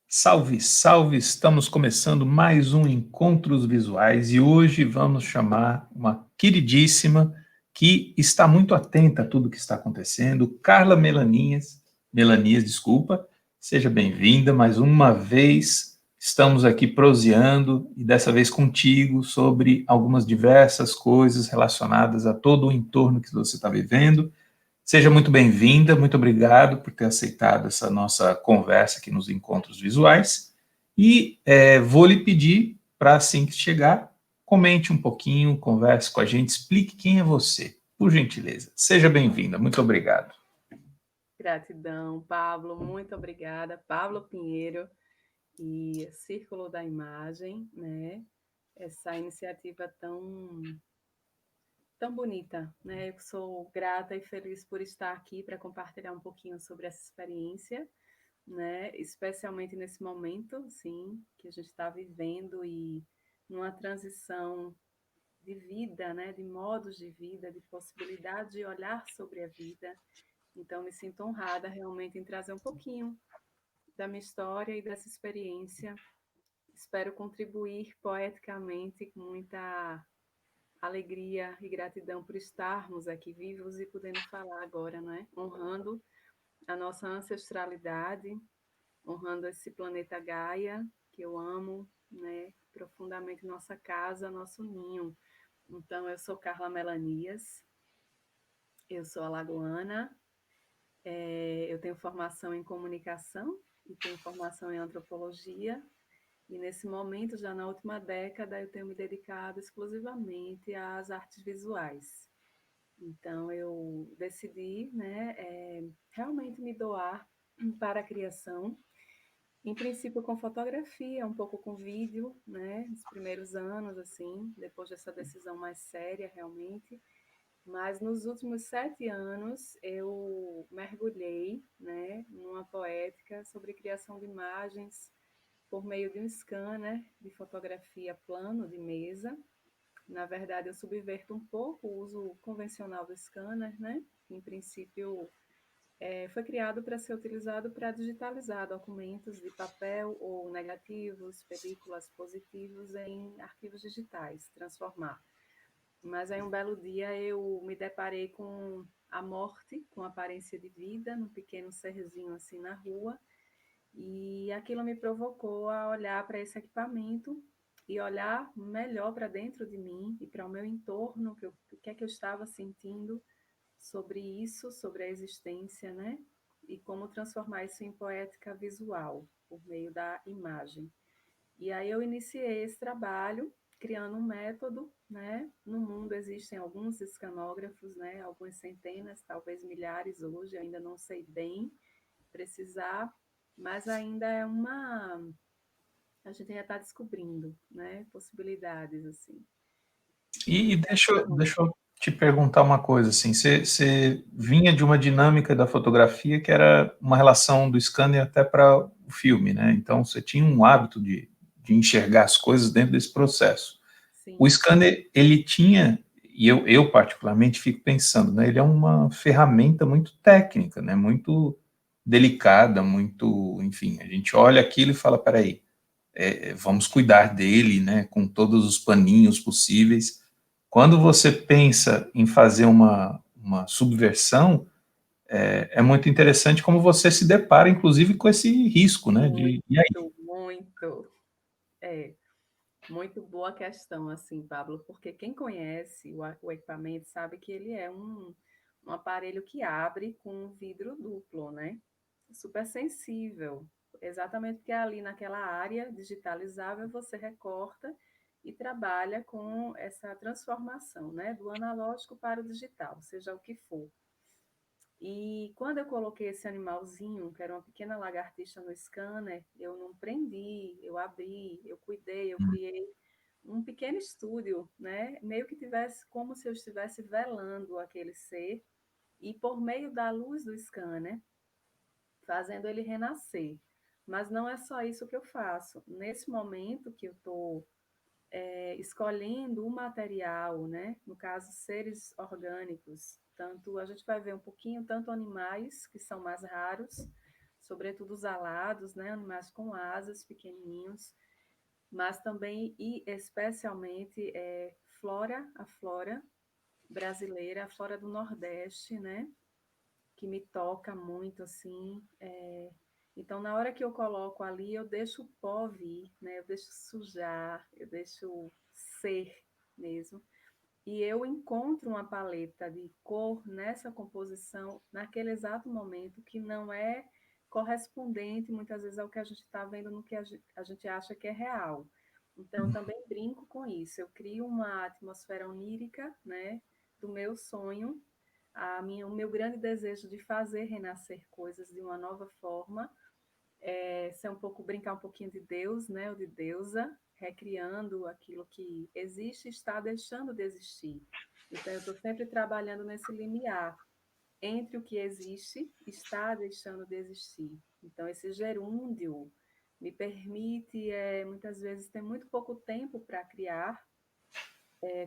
Salve, salve! Estamos começando mais um Encontros Visuais e hoje vamos chamar uma queridíssima que está muito atenta a tudo que está acontecendo, Carla Melanias, desculpa. Seja bem-vinda mais uma vez. Estamos aqui proseando e dessa vez contigo sobre algumas diversas coisas relacionadas a todo o entorno que você está vivendo. Seja muito bem-vinda, muito obrigado por ter aceitado essa nossa conversa aqui nos Encontros Visuais. E vou lhe pedir para, assim que chegar, comente um pouquinho, converse com a gente, explique quem é você, por gentileza. Seja bem-vinda, muito obrigado. Gratidão, Pablo, muito obrigada. Pablo Pinheiro e Círculo da Imagem, né? Essa iniciativa tão bonita, né? Eu sou grata e feliz por estar aqui para compartilhar um pouquinho sobre essa experiência, né? Especialmente nesse momento, sim, que a gente está vivendo e numa transição de vida, né? De modos de vida, de possibilidade de olhar sobre a vida. Então, me sinto honrada realmente em trazer um pouquinho da minha história e dessa experiência. Espero contribuir poeticamente com muita alegria e gratidão por estarmos aqui vivos e podendo falar agora, né? Honrando a nossa ancestralidade, honrando esse planeta Gaia, que eu amo, né? Profundamente nossa casa, nosso ninho. Então, eu sou Carla Melanias, eu sou alagoana, eu tenho formação em comunicação e tenho formação em antropologia. E nesse momento, já na última década, eu tenho me dedicado exclusivamente às artes visuais. Então, eu decidi, né, realmente me doar para a criação. Em princípio, com fotografia, um pouco com vídeo, né, nos primeiros anos, assim, depois dessa decisão mais séria, realmente. Mas nos últimos 7 anos, eu mergulhei, né, numa poética sobre criação de imagens por meio de um scanner de fotografia plano de mesa. Na verdade, eu subverto um pouco o uso convencional do scanner, né? Em princípio, foi criado para ser utilizado para digitalizar documentos de papel ou negativos, películas positivos em arquivos digitais, transformar. Mas aí um belo dia eu me deparei com a morte, com aparência de vida, num pequeno serzinho assim na rua, e aquilo me provocou a olhar para esse equipamento e olhar melhor para dentro de mim e para o meu entorno, o que é que eu estava sentindo sobre isso, sobre a existência, né? E como transformar isso em poética visual, por meio da imagem. E aí eu iniciei esse trabalho criando um método, né? No mundo existem alguns escanógrafos, né? Algumas centenas, talvez milhares hoje, ainda não sei bem precisar, mas ainda é uma. A gente ainda está descobrindo, né? Possibilidades, assim. E Então, deixa eu te perguntar uma coisa, assim, você vinha de uma dinâmica da fotografia que era uma relação do scanner até para o filme, né? Então você tinha um hábito de enxergar as coisas dentro desse processo. O sim, scanner, ele tinha, e eu particularmente fico pensando, né? Ele é uma ferramenta muito técnica, né? Muito delicada, muito, enfim, a gente olha aquilo e fala, peraí, vamos cuidar dele, né? Com todos os paninhos possíveis. Quando você pensa em fazer uma subversão, é muito interessante como você se depara, inclusive, com esse risco, né? E aí? muito, muito. É, muito boa questão, assim, Pablo, porque quem conhece o equipamento sabe que ele é um aparelho que abre com um vidro duplo, né? Super sensível, exatamente porque ali naquela área digitalizável você recorta e trabalha com essa transformação, né? Do analógico para o digital, seja o que for. E quando eu coloquei esse animalzinho, que era uma pequena lagartixa no scanner, eu não prendi, eu abri, eu cuidei, eu criei um pequeno estúdio, né? Meio que tivesse como se eu estivesse velando aquele ser e por meio da luz do scanner, fazendo ele renascer. Mas não é só isso que eu faço. Nesse momento que eu estou escolhendo o material, né? No caso, seres orgânicos. Tanto a gente vai ver um pouquinho, tanto animais, que são mais raros, sobretudo os alados, né, animais com asas, pequenininhos, mas também e especialmente a flora brasileira, a flora do Nordeste, né, que me toca muito, assim. Então, na hora que eu coloco ali, eu deixo o pó vir, né, eu deixo sujar, eu deixo ser mesmo. E eu encontro uma paleta de cor nessa composição, naquele exato momento, que não é correspondente, muitas vezes, ao que a gente está vendo no que a gente acha que é real. Então, eu também brinco com isso. Eu crio uma atmosfera onírica, né, do meu sonho, o meu grande desejo de fazer renascer coisas de uma nova forma, ser um pouco, brincar um pouquinho de Deus, né, ou de deusa, recriando aquilo que existe e está deixando de existir. Então, eu estou sempre trabalhando nesse limiar entre o que existe e está deixando de existir. Então, esse gerúndio me permite, muitas vezes, ter muito pouco tempo para criar,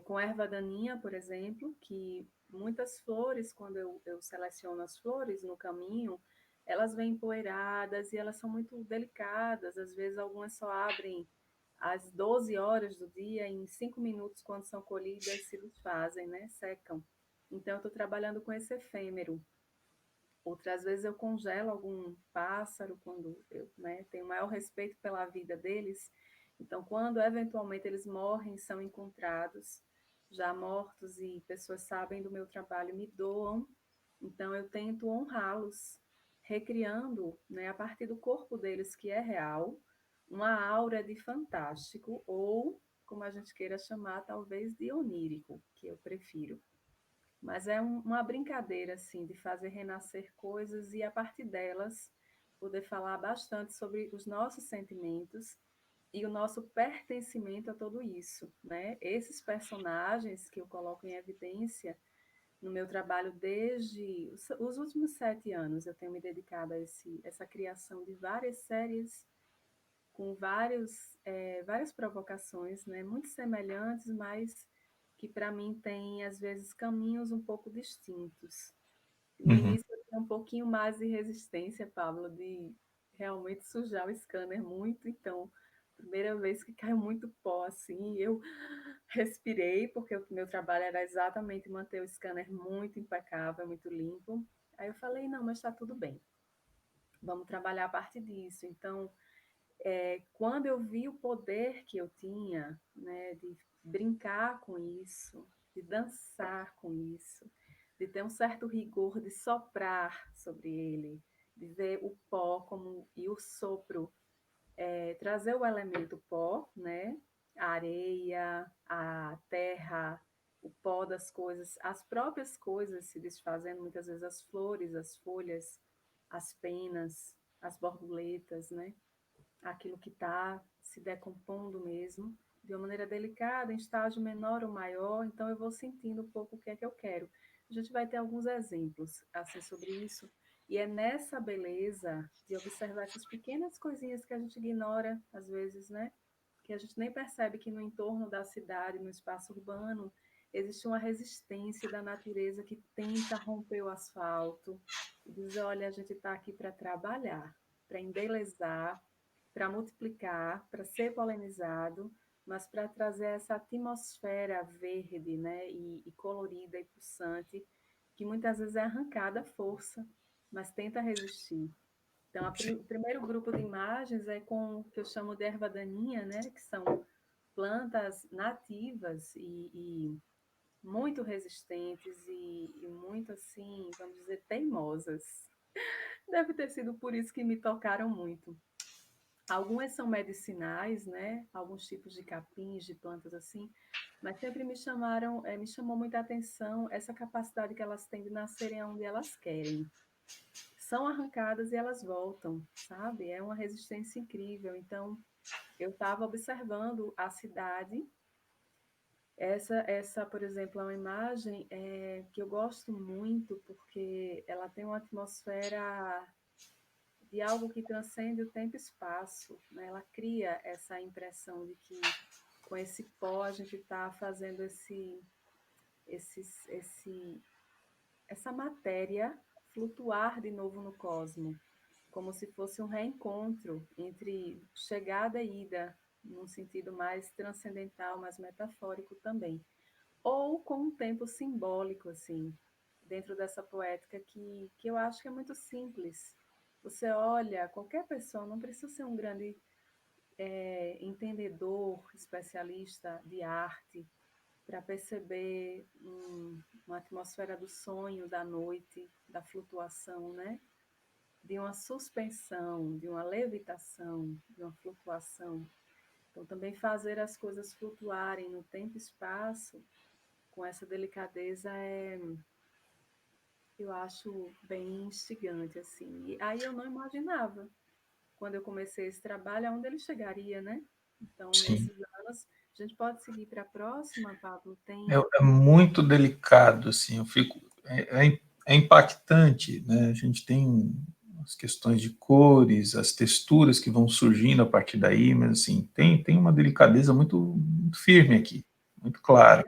com erva daninha, por exemplo, que muitas flores, quando eu seleciono as flores no caminho, elas vêm empoeiradas e elas são muito delicadas. Às vezes, algumas só abrem às 12 horas do dia, em 5 minutos, quando são colhidas, se desfazem, né? Secam. Então, eu estou trabalhando com esse efêmero. Outras vezes eu congelo algum pássaro quando eu, né, tenho maior respeito pela vida deles. Então, quando eventualmente eles morrem, são encontrados já mortos e pessoas sabem do meu trabalho, me doam. Então, eu tento honrá-los, recriando, né, a partir do corpo deles, que é real, uma aura de fantástico, ou, como a gente queira chamar, talvez de onírico, que eu prefiro. Mas é uma brincadeira, assim, de fazer renascer coisas e, a partir delas, poder falar bastante sobre os nossos sentimentos e o nosso pertencimento a tudo isso, né? Esses personagens que eu coloco em evidência no meu trabalho desde os últimos 7 anos, eu tenho me dedicado a essa criação de várias séries com várias provocações, né, muito semelhantes, mas que para mim têm, às vezes, caminhos um pouco distintos. No Uhum. início eu tinha um pouquinho mais de resistência, Pablo, de realmente sujar o scanner muito, então, primeira vez que caiu muito pó assim, eu respirei, porque o meu trabalho era exatamente manter o scanner muito impecável, muito limpo. Aí eu falei, não, mas está tudo bem, vamos trabalhar a partir disso. Então, quando eu vi o poder que eu tinha, né, de brincar com isso, de dançar com isso, de ter um certo rigor de soprar sobre ele, de ver o pó como e o sopro, trazer o elemento pó, né, a areia, a terra, o pó das coisas, as próprias coisas se desfazendo, muitas vezes as flores, as folhas, as penas, as borboletas, né? Aquilo que está se decompondo mesmo, de uma maneira delicada, em estágio menor ou maior, então eu vou sentindo um pouco o que é que eu quero. A gente vai ter alguns exemplos assim sobre isso, e é nessa beleza de observar essas pequenas coisinhas que a gente ignora às vezes, né? Que a gente nem percebe que no entorno da cidade, no espaço urbano, existe uma resistência da natureza que tenta romper o asfalto e diz, olha, a gente está aqui para trabalhar, para embelezar, para multiplicar, para ser polinizado, mas para trazer essa atmosfera verde, né, e colorida e pulsante, que muitas vezes é arrancada à força, mas tenta resistir. Então, o primeiro grupo de imagens é com o que eu chamo de erva daninha, né, que são plantas nativas e muito resistentes e muito, assim, vamos dizer, teimosas. Deve ter sido por isso que me tocaram muito. Algumas são medicinais, né? Alguns tipos de capins, de plantas assim, mas sempre me chamou muita atenção essa capacidade que elas têm de nascerem onde elas querem. São arrancadas e elas voltam, sabe? É uma resistência incrível. Então, eu estava observando a cidade. Por exemplo, é uma imagem que eu gosto muito porque ela tem uma atmosfera de algo que transcende o tempo e espaço, né? Ela cria essa impressão de que com esse pó a gente está fazendo esse, essa matéria flutuar de novo no cosmo. como se fosse um reencontro entre chegada e ida, num sentido mais transcendental, mais metafórico também. Ou com um tempo simbólico, assim, dentro dessa poética que eu acho que é muito simples. Você olha, qualquer pessoa, não precisa ser um grande entendedor, especialista de arte, para perceber uma atmosfera do sonho, da noite, da flutuação, né? De uma suspensão, de uma levitação, de uma flutuação. Então, também fazer as coisas flutuarem no tempo e espaço, com essa delicadeza, eu acho bem instigante, assim. E aí eu não imaginava, quando eu comecei esse trabalho, aonde ele chegaria, né? Então, Sim. nesses anos, a gente pode seguir para a próxima, Pablo? É, Tem. é muito delicado, assim, eu fico, é impactante, né? A gente tem as questões de cores, as texturas que vão surgindo a partir daí, mas assim, tem uma delicadeza muito firme aqui, muito clara.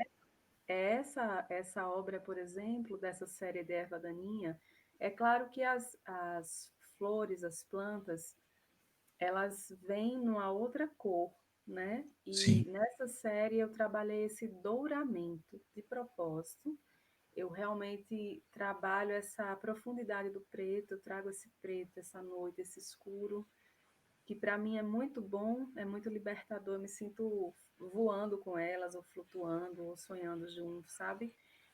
Essa obra, por exemplo, dessa série de Erva Daninha, é claro que as flores, as plantas, elas vêm numa outra cor, né? E Sim, nessa série eu trabalhei esse douramento de propósito. Eu realmente trabalho essa profundidade do preto, eu trago esse preto, essa noite, esse escuro, que para mim é muito bom, é muito libertador, eu me sinto voando com elas, ou flutuando, ou sonhando junto, sabe?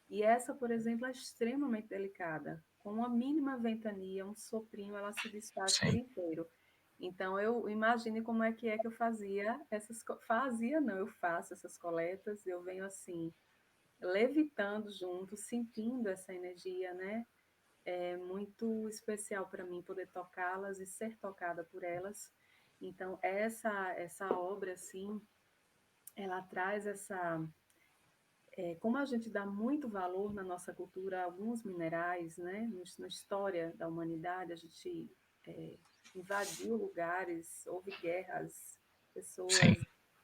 E essa, por exemplo, é extremamente delicada. Com uma mínima ventania, um soprinho, ela se desfaz por sim, inteiro. Então, eu imagine como é que eu fazia essas... Fazia, não, eu faço essas coletas, eu venho assim, levitando junto, sentindo essa energia, né? É muito especial para mim poder tocá-las e ser tocada por elas. Então, essa obra, assim, ela traz essa... como a gente dá muito valor na nossa cultura a alguns minerais, né? Na história da humanidade, a gente é, invadiu lugares, houve guerras, sim, pessoas,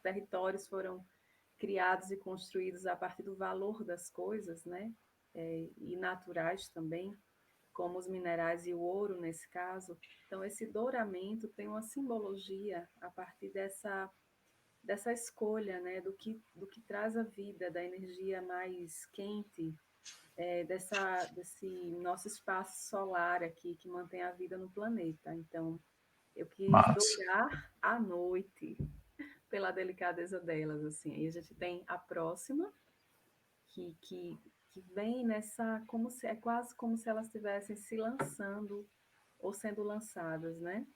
territórios foram criados e construídos a partir do valor das coisas, né? E naturais também, como os minerais e o ouro nesse caso. Então, esse douramento tem uma simbologia a partir dessa escolha, né, do que traz a vida, da energia mais quente, desse nosso espaço solar aqui, que mantém a vida no planeta. Então, eu quis mas, dourar a noite pela delicadeza delas, assim. Aí a gente tem a próxima, que, que, que vem nessa, como se, é quase como se elas estivessem se lançando ou sendo lançadas, né?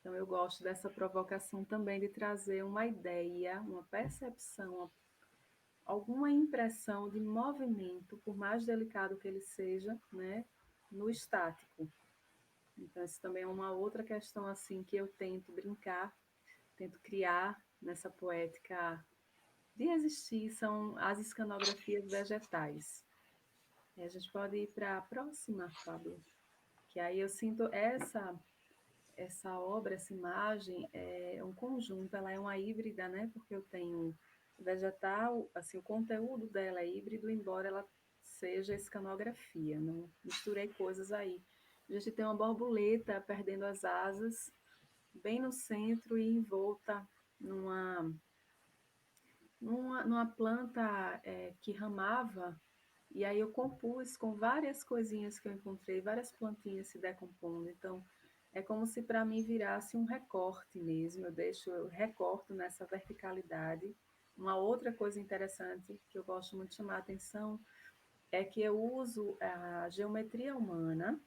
Então eu gosto dessa provocação também de trazer uma ideia, uma percepção, alguma impressão de movimento, por mais delicado que ele seja, né, no estático. Então isso também é uma outra questão assim que eu tento brincar, tento criar nessa poética de existir, são as escanografias vegetais. A gente pode ir para a próxima, Pablo, que aí eu sinto essa obra, essa imagem é um conjunto, ela é uma híbrida, né? Porque eu tenho vegetal, assim, o conteúdo dela é híbrido, embora ela seja escanografia, não misturei coisas aí. A gente tem uma borboleta perdendo as asas, bem no centro e envolta numa, numa planta que ramava, e aí eu compus com várias coisinhas que eu encontrei, várias plantinhas se decompondo. Então, é como se para mim virasse um recorte mesmo. Eu recorto nessa verticalidade. Uma outra coisa interessante que eu gosto muito de chamar a atenção é que eu uso a geometria humana,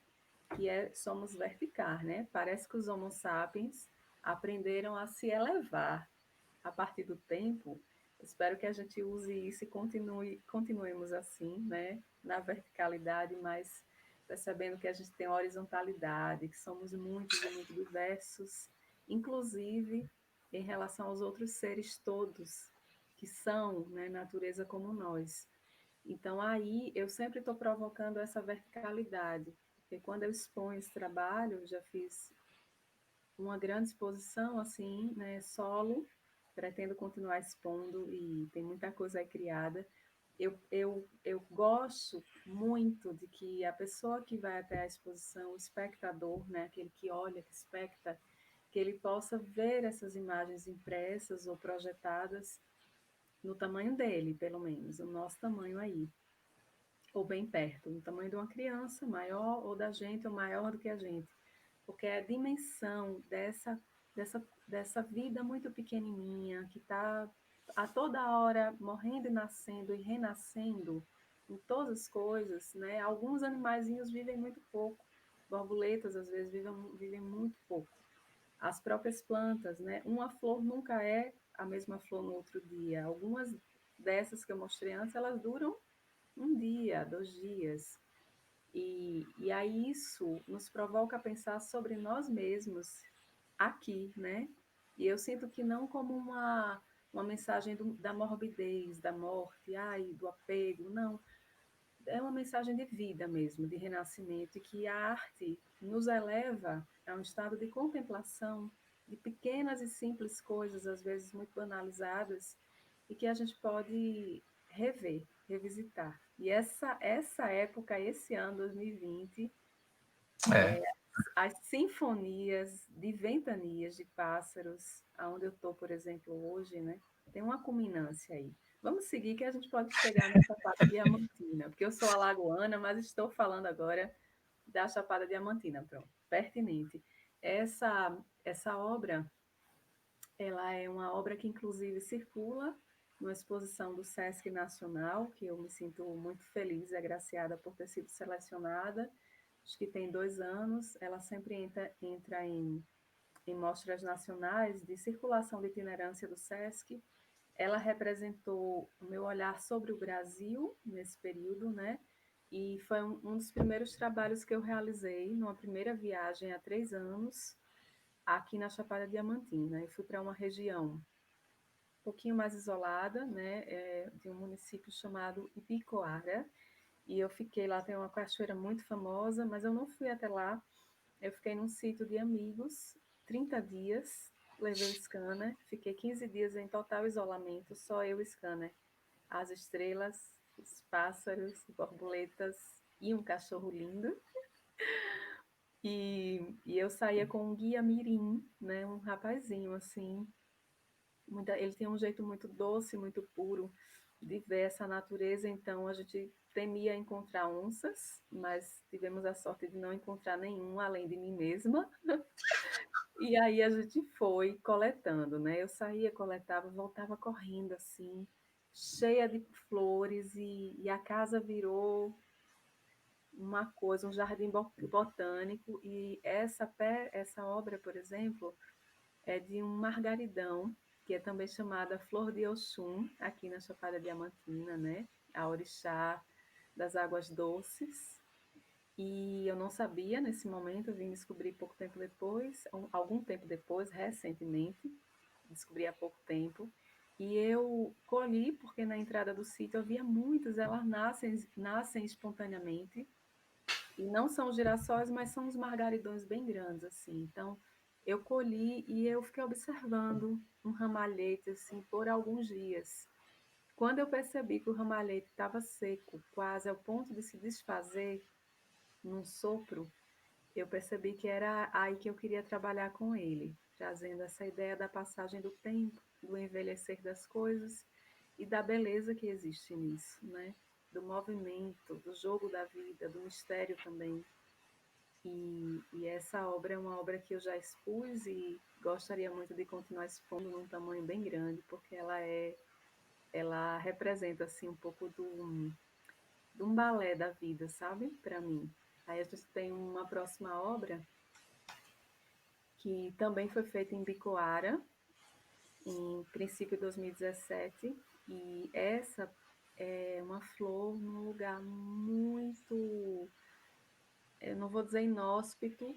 que somos vertical, né? Parece que os Homo sapiens aprenderam a se elevar a partir do tempo. Espero que a gente use isso e continuemos assim, né? Na verticalidade, mas percebendo que a gente tem horizontalidade, que somos muitos e muito diversos, inclusive em relação aos outros seres todos, que são, né, natureza como nós. Então, aí eu sempre estou provocando essa verticalidade, porque quando eu exponho esse trabalho, já fiz uma grande exposição, assim, né, solo, pretendo continuar expondo e tem muita coisa aí criada, eu gosto muito de que a pessoa que vai até a exposição, o espectador, né, aquele que olha, que especta, que ele possa ver essas imagens impressas ou projetadas no tamanho dele, pelo menos, o nosso tamanho aí, ou bem perto, no tamanho de uma criança, maior, ou da gente, ou maior do que a gente, porque é a dimensão dessa vida muito pequenininha, que está a toda hora morrendo e nascendo e renascendo em todas as coisas, né? Alguns animaizinhos vivem muito pouco, borboletas às vezes vivem muito pouco. As próprias plantas, né? Uma flor nunca é a mesma flor no outro dia. Algumas dessas que eu mostrei antes, elas duram um dia, 2 dias. E aí isso nos provoca a pensar sobre nós mesmos aqui, né? E eu sinto que não como uma mensagem da morbidez, da morte, ai, do apego, não. É uma mensagem de vida mesmo, de renascimento, e que a arte nos eleva a um estado de contemplação de pequenas e simples coisas, às vezes muito banalizadas, e que a gente pode rever, revisitar. E essa época, esse ano, 2020, É, as sinfonias de ventanias, de pássaros, aonde eu estou, por exemplo, hoje, né? Tem uma culminância aí. Vamos seguir que a gente pode chegar na Chapada Diamantina, porque eu sou alagoana, mas estou falando agora da Chapada Diamantina, pronto, pertinente. Essa obra, ela é uma obra que inclusive circula numa exposição do Sesc Nacional, que eu me sinto muito feliz e agraciada por ter sido selecionada. Acho que tem 2 anos. Ela sempre entra em mostras nacionais de circulação de itinerância do Sesc. Ela representou o meu olhar sobre o Brasil nesse período, né? E foi um dos primeiros trabalhos que eu realizei numa primeira viagem há 3 anos, aqui na Chapada Diamantina. Eu fui para uma região um pouquinho mais isolada, né, de um município chamado Ibicoara, e eu fiquei lá, tem uma cachoeira muito famosa, mas eu não fui até lá, eu fiquei num sítio de amigos, 30 dias, levei o scanner, fiquei 15 dias em total isolamento, só eu e o scanner, as estrelas, os pássaros, borboletas e um cachorro lindo. E eu saía com um guia mirim, né, um rapazinho assim, ele tem um jeito muito doce, muito puro de ver essa natureza, então a gente temia encontrar onças, mas tivemos a sorte de não encontrar nenhum além de mim mesma. E aí a gente foi coletando, né? Eu saía, coletava, voltava correndo assim, cheia de flores, e a casa virou uma coisa, um jardim botânico. E essa obra, por exemplo, é de um margaridão, que é também chamada Flor de Oxum, aqui na Chapada Diamantina, né? A orixá das águas doces. E eu não sabia nesse momento, eu vim descobrir pouco tempo depois, algum tempo depois, recentemente, descobri há pouco tempo. E eu colhi, porque na entrada do sítio eu via muitas, elas nascem espontaneamente, e não são girassóis, mas são uns margaridões bem grandes, assim. Então, eu colhi e eu fiquei observando um ramalhete, assim, por alguns dias. Quando eu percebi que o ramalhete estava seco, quase ao ponto de se desfazer num sopro, eu percebi que era aí que eu queria trabalhar com ele, trazendo essa ideia da passagem do tempo, do envelhecer das coisas e da beleza que existe nisso, né? Do movimento, do jogo da vida, do mistério também. E essa obra é uma obra que eu já expus e gostaria muito de continuar expondo num tamanho bem grande, porque ela representa assim um pouco de um balé da vida, sabe? Para mim. Aí a gente tem uma próxima obra que também foi feita em Bicoara, em princípio de 2017, e essa é uma flor num lugar muito, eu não vou dizer inóspito,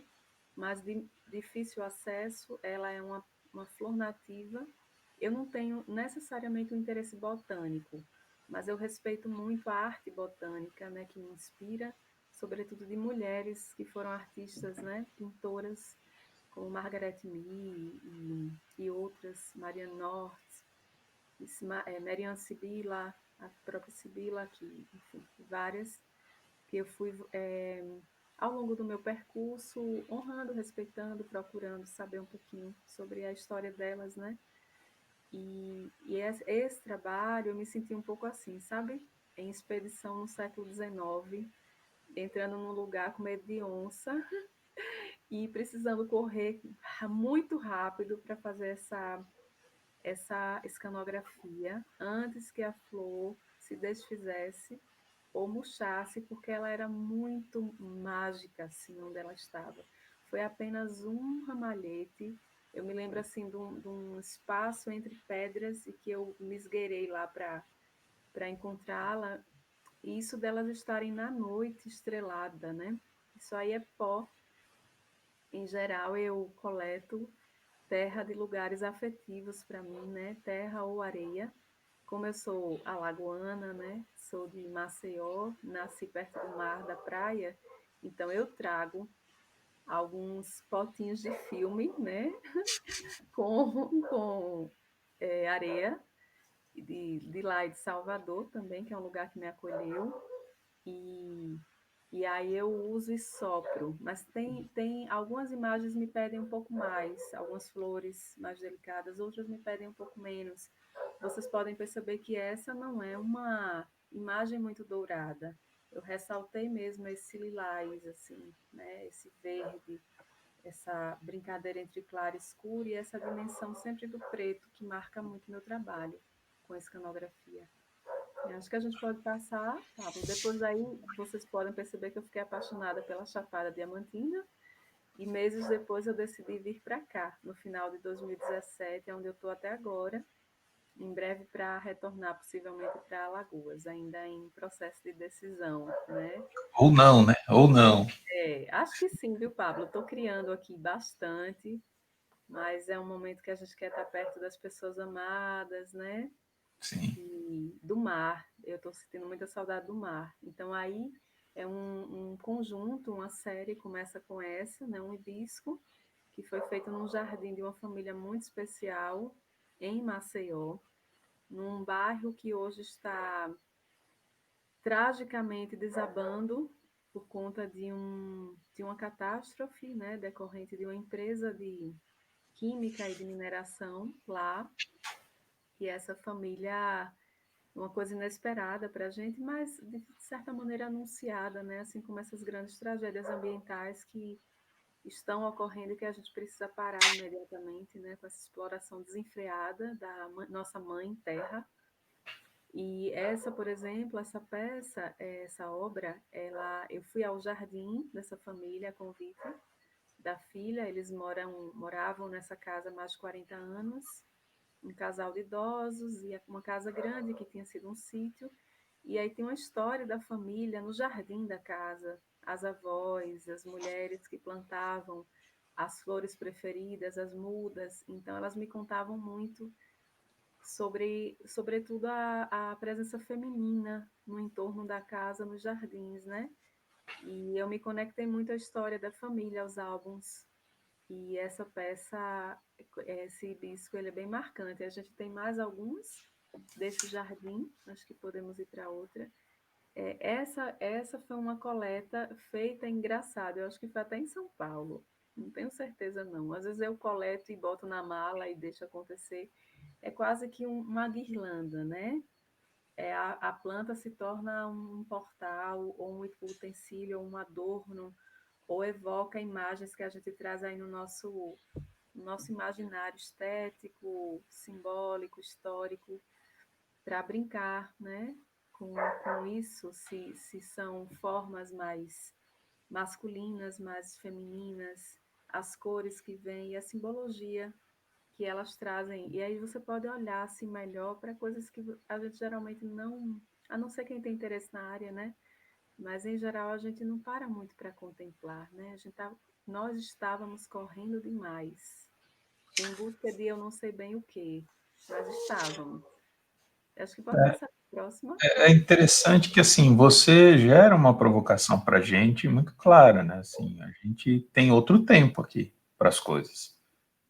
mas de difícil acesso. Ela é uma flor nativa. Eu não tenho necessariamente um interesse botânico, mas eu respeito muito a arte botânica, né, que me inspira, sobretudo de mulheres que foram artistas, né, pintoras, como Margaret Mee e outras, Marianne North. Merian Sibila, a própria Sibila, que, enfim, várias, que eu fui, ao longo do meu percurso, honrando, respeitando, procurando saber um pouquinho sobre a história delas, né? E esse trabalho, eu me senti um pouco assim, sabe? Em expedição no século XIX, entrando num lugar com medo de onça e precisando correr muito rápido para fazer essa escanografia antes que a flor se desfizesse ou murchasse, porque ela era muito mágica, assim, onde ela estava. Foi apenas um ramalhete. Eu me lembro, assim, de um espaço entre pedras e que eu me esgueirei lá para encontrá-la. E isso delas estarem na noite estrelada, né? Isso aí é pó. Em geral, eu coleto terra de lugares afetivos para mim, né? Terra ou areia. Como eu sou alagoana, né? Sou de Maceió, nasci perto do mar, da praia, então eu trago alguns potinhos de filme, né? Com areia de lá e de Salvador também, que é um lugar que me acolheu. E, e aí eu uso e sopro. Mas tem algumas imagens me pedem um pouco mais, algumas flores mais delicadas, outras me pedem um pouco menos. Vocês podem perceber que essa não é uma imagem muito dourada. Eu ressaltei mesmo esse lilás, assim, né? Esse verde, essa brincadeira entre claro e escuro e essa dimensão sempre do preto que marca muito meu trabalho com a escanografia. Eu acho que a gente pode passar, Pablo. Depois daí vocês podem perceber que eu fiquei apaixonada pela Chapada Diamantina e meses depois eu decidi vir para cá, no final de 2017, é onde eu estou até agora, em breve para retornar possivelmente para Alagoas, ainda em processo de decisão, né? Ou não, né? Ou não. Acho que sim, viu, Pablo? Estou criando aqui bastante, mas é um momento que a gente quer estar perto das pessoas amadas, né? Sim. E do mar. Eu estou sentindo muita saudade do mar. Então aí é um conjunto, uma série, começa com essa, né, um hibisco, que foi feito num jardim de uma família muito especial em Maceió, num bairro que hoje está tragicamente desabando por conta de uma catástrofe, né, decorrente de uma empresa de química e de mineração lá, e essa família uma coisa inesperada para a gente, mas de certa maneira anunciada, né? Assim como essas grandes tragédias ambientais que estão ocorrendo e que a gente precisa parar imediatamente, né? Com essa exploração desenfreada da nossa mãe terra. E essa, por exemplo, essa peça, essa obra, eu fui ao jardim dessa família a convite da filha, eles moravam nessa casa há mais de 40 anos, um casal de idosos e uma casa grande que tinha sido um sítio. E aí tem uma história da família no jardim da casa, as avós, as mulheres que plantavam as flores preferidas, as mudas. Então elas me contavam muito sobretudo a presença feminina no entorno da casa, nos jardins, né? E eu me conectei muito à história da família, aos álbuns. E essa peça, esse hibisco, ele é bem marcante. A gente tem mais alguns desse jardim, acho que podemos ir para outra. Essa foi uma coleta feita engraçada, eu acho que foi até em São Paulo, não tenho certeza não. Às vezes eu coleto e boto na mala e deixo acontecer. É quase que uma guirlanda, né? A planta se torna um portal, ou um utensílio, ou um adorno, ou evoca imagens que a gente traz aí no nosso imaginário estético, simbólico, histórico, para brincar, né? Com isso, se são formas mais masculinas, mais femininas, as cores que vêm e a simbologia que elas trazem. E aí você pode olhar assim melhor para coisas que a gente geralmente não, a não ser quem tem interesse na área, né? Mas em geral a gente não para muito para contemplar, né? Nós estávamos correndo demais, em busca de eu não sei bem o que, mas estávamos. Acho que pode passar para a próxima. É interessante que, assim, você gera uma provocação para a gente muito clara, né? Assim, a gente tem outro tempo aqui para as coisas.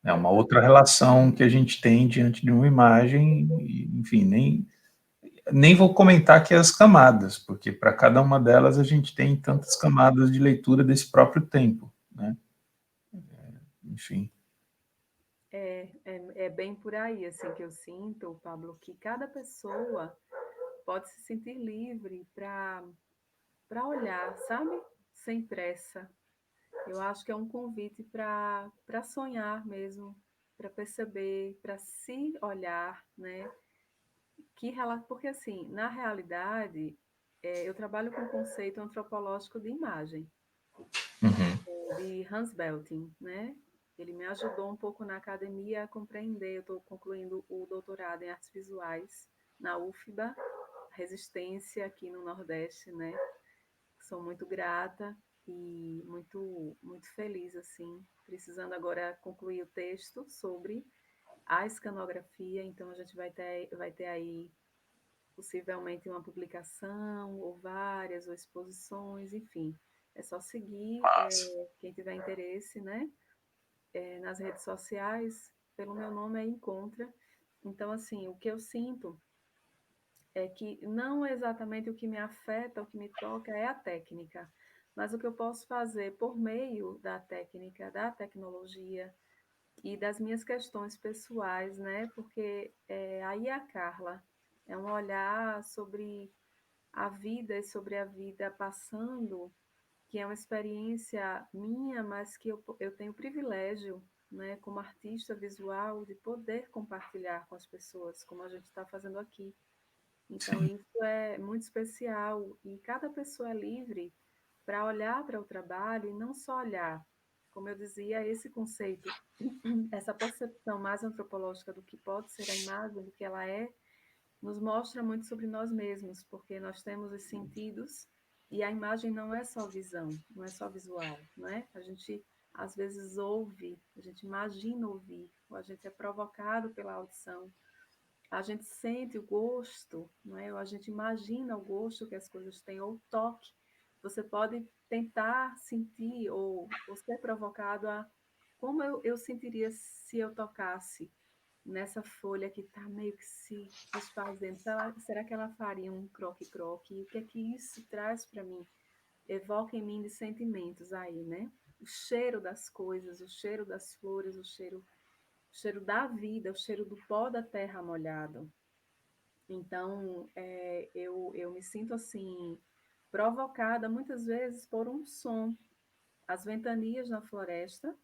É uma outra relação que a gente tem diante de uma imagem, e, enfim, nem vou comentar aqui as camadas, porque para cada uma delas a gente tem tantas camadas de leitura desse próprio tempo, né? Enfim. É bem por aí, assim, que eu sinto, Pablo, que cada pessoa pode se sentir livre para olhar, sabe? Sem pressa. Eu acho que é um convite para sonhar mesmo, para perceber, para se olhar, né? Porque, assim, na realidade, eu trabalho com o conceito antropológico de imagem, Uhum. de Hans Belting, né? Ele me ajudou um pouco na academia a compreender. Eu estou concluindo o doutorado em artes visuais na UFBA, Resistência, aqui no Nordeste, né? Sou muito grata e muito feliz, assim, precisando agora concluir o texto sobre a escanografia. Então, a gente vai ter aí possivelmente uma publicação, ou várias, ou exposições, enfim. É só seguir, Massa. quem tiver interesse, né? Nas redes sociais, pelo meu nome, encontra. Então, assim, o que eu sinto é que não exatamente o que me afeta, o que me toca é a técnica, mas o que eu posso fazer por meio da técnica, da tecnologia e das minhas questões pessoais, né? Porque aí a Carla é um olhar sobre a vida e sobre a vida passando, que é uma experiência minha, mas que eu tenho o privilégio, né, como artista visual, de poder compartilhar com as pessoas, como a gente está fazendo aqui. Então, Sim. isso é muito especial e cada pessoa é livre para olhar para o trabalho e não só olhar. Como eu dizia, esse conceito, essa percepção mais antropológica do que pode ser a imagem, do que ela é, nos mostra muito sobre nós mesmos, porque nós temos os sentidos e a imagem não é só visão, não é só visual, não é? A gente às vezes ouve, a gente imagina ouvir, ou a gente é provocado pela audição, a gente sente o gosto, não é? Ou a gente imagina o gosto que as coisas têm, ou o toque. Você pode tentar sentir ou ser provocado a como eu sentiria se eu tocasse nessa folha que está meio que se desfazendo. Será que ela faria um croque-croque? E o que é que isso traz para mim? Evoca em mim de sentimentos aí, né? O cheiro das coisas, o cheiro das flores, o cheiro da vida, o cheiro do pó da terra molhado. Então, eu me sinto assim, provocada muitas vezes por um som. As ventanias na floresta,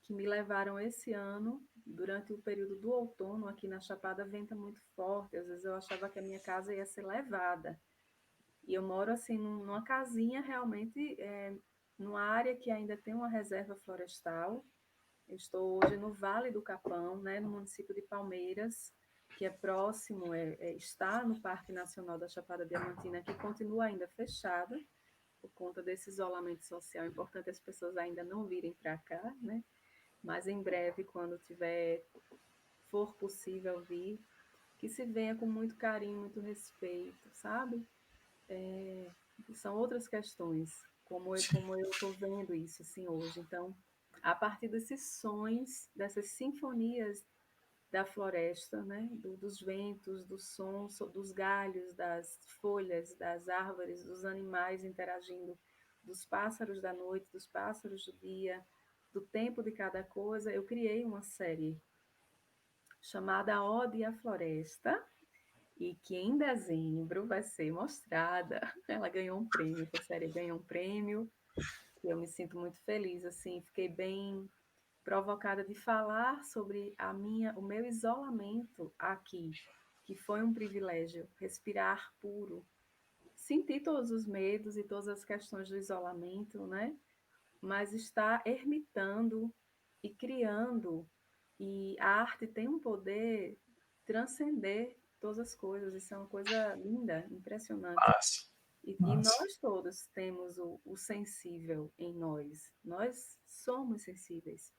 que me levaram esse ano, durante o período do outono, aqui na Chapada, venta muito forte. Às vezes eu achava que a minha casa ia ser levada. E eu moro assim numa casinha realmente, numa área que ainda tem uma reserva florestal. Eu estou hoje no Vale do Capão, né, no município de Palmeiras, que é próximo, está no Parque Nacional da Chapada Diamantina, que continua ainda fechada por conta desse isolamento social. É importante as pessoas ainda não virem para cá, né? Mas em breve, quando for possível vir, que se venha com muito carinho, muito respeito, sabe? É, são outras questões, como eu estou vendo isso assim hoje. Então, a partir desses sons, dessas sinfonias da floresta, né? Dos ventos, dos sons, dos galhos, das folhas, das árvores, dos animais interagindo, dos pássaros da noite, dos pássaros do dia, do tempo de cada coisa, eu criei uma série chamada Ode à Floresta, e que em dezembro vai ser mostrada. Ela ganhou um prêmio, essa série ganhou um prêmio, e eu me sinto muito feliz, assim, fiquei bem provocada de falar sobre o meu isolamento aqui, que foi um privilégio, respirar puro, sentir todos os medos e todas as questões do isolamento, né? Mas estar ermitando e criando, e a arte tem um poder transcender todas as coisas, isso é uma coisa linda, impressionante. Massa. E Massa. nós todos temos o sensível em nós somos sensíveis.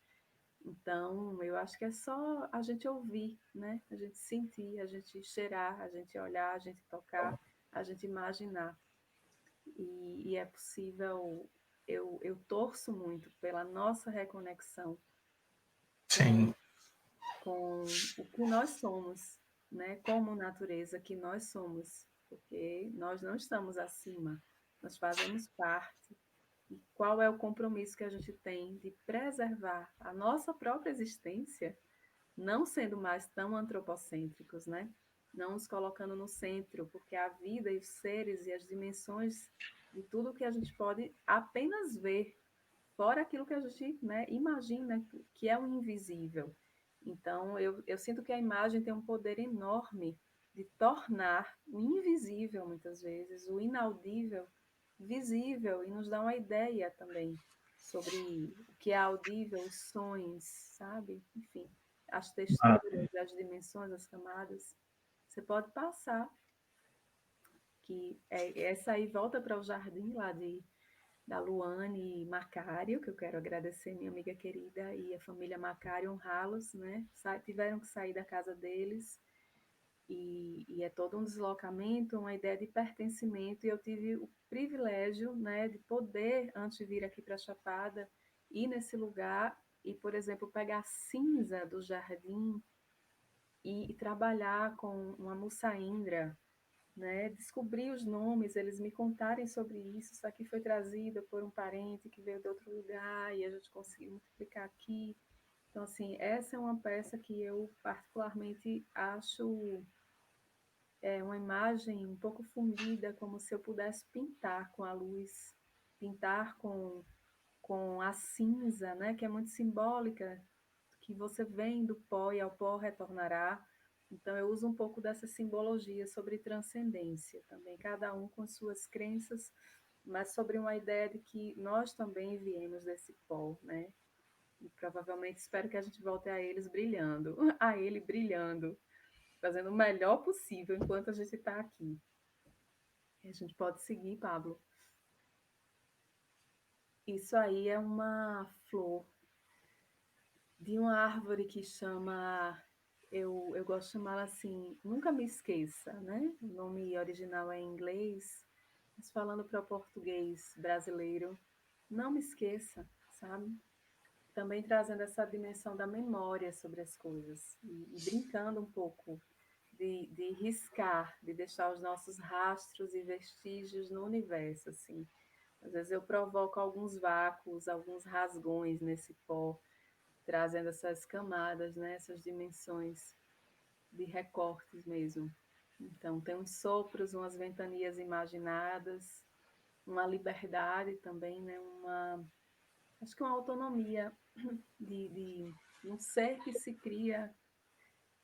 Então, eu acho que é só a gente ouvir, né? A gente sentir, a gente cheirar, a gente olhar, a gente tocar, a gente imaginar. E é possível, eu torço muito pela nossa reconexão Sim. com o que nós somos, né? Como natureza que nós somos, porque nós não estamos acima, nós fazemos parte. E qual é o compromisso que a gente tem de preservar a nossa própria existência, não sendo mais tão antropocêntricos, né? Não nos colocando no centro, porque a vida e os seres e as dimensões de tudo que a gente pode apenas ver, fora aquilo que a gente, né, imagina que é o invisível. Então, eu sinto que a imagem tem um poder enorme de tornar o invisível, muitas vezes, o inaudível, visível, e nos dá uma ideia também sobre o que é audível, os sons, sabe? Enfim, as Ah, texturas, as dimensões, as camadas. Você pode passar, que essa aí volta para o jardim lá da Luane Macário, que eu quero agradecer, minha amiga querida, e a família Macário, honrá-los, né? Tiveram que sair da casa deles, e é todo um deslocamento, uma ideia de pertencimento, e eu tive o privilégio, né, de poder, antes de vir aqui para a Chapada, ir nesse lugar e, por exemplo, pegar a cinza do jardim e trabalhar com uma mussaindra, né? Descobrir os nomes, eles me contarem sobre isso. Isso aqui foi trazido por um parente que veio de outro lugar e a gente conseguiu multiplicar aqui. Então, assim, essa é uma peça que eu particularmente acho uma imagem um pouco fundida, como se eu pudesse pintar com a luz, pintar com a cinza, né? Que é muito simbólica, que você vem do pó e ao pó retornará. Então, eu uso um pouco dessa simbologia sobre transcendência também, cada um com suas crenças, mas sobre uma ideia de que nós também viemos desse pó, né? E provavelmente espero que a gente volte a eles brilhando, a ele brilhando, fazendo o melhor possível enquanto a gente está aqui. E a gente pode seguir, Pablo. Isso aí é uma flor de uma árvore que chama, eu gosto de chamá-la assim, nunca me esqueça, né? O nome original é em inglês, mas falando para o português brasileiro, não me esqueça, sabe? Também trazendo essa dimensão da memória sobre as coisas e brincando um pouco de riscar, de deixar os nossos rastros e vestígios no universo, assim. Às vezes eu provoco alguns vácuos, alguns rasgões nesse pó, trazendo essas camadas, né, essas dimensões de recortes mesmo. Então, tem uns sopros, umas ventanias imaginadas, uma liberdade também, né, acho que uma autonomia de um ser que se cria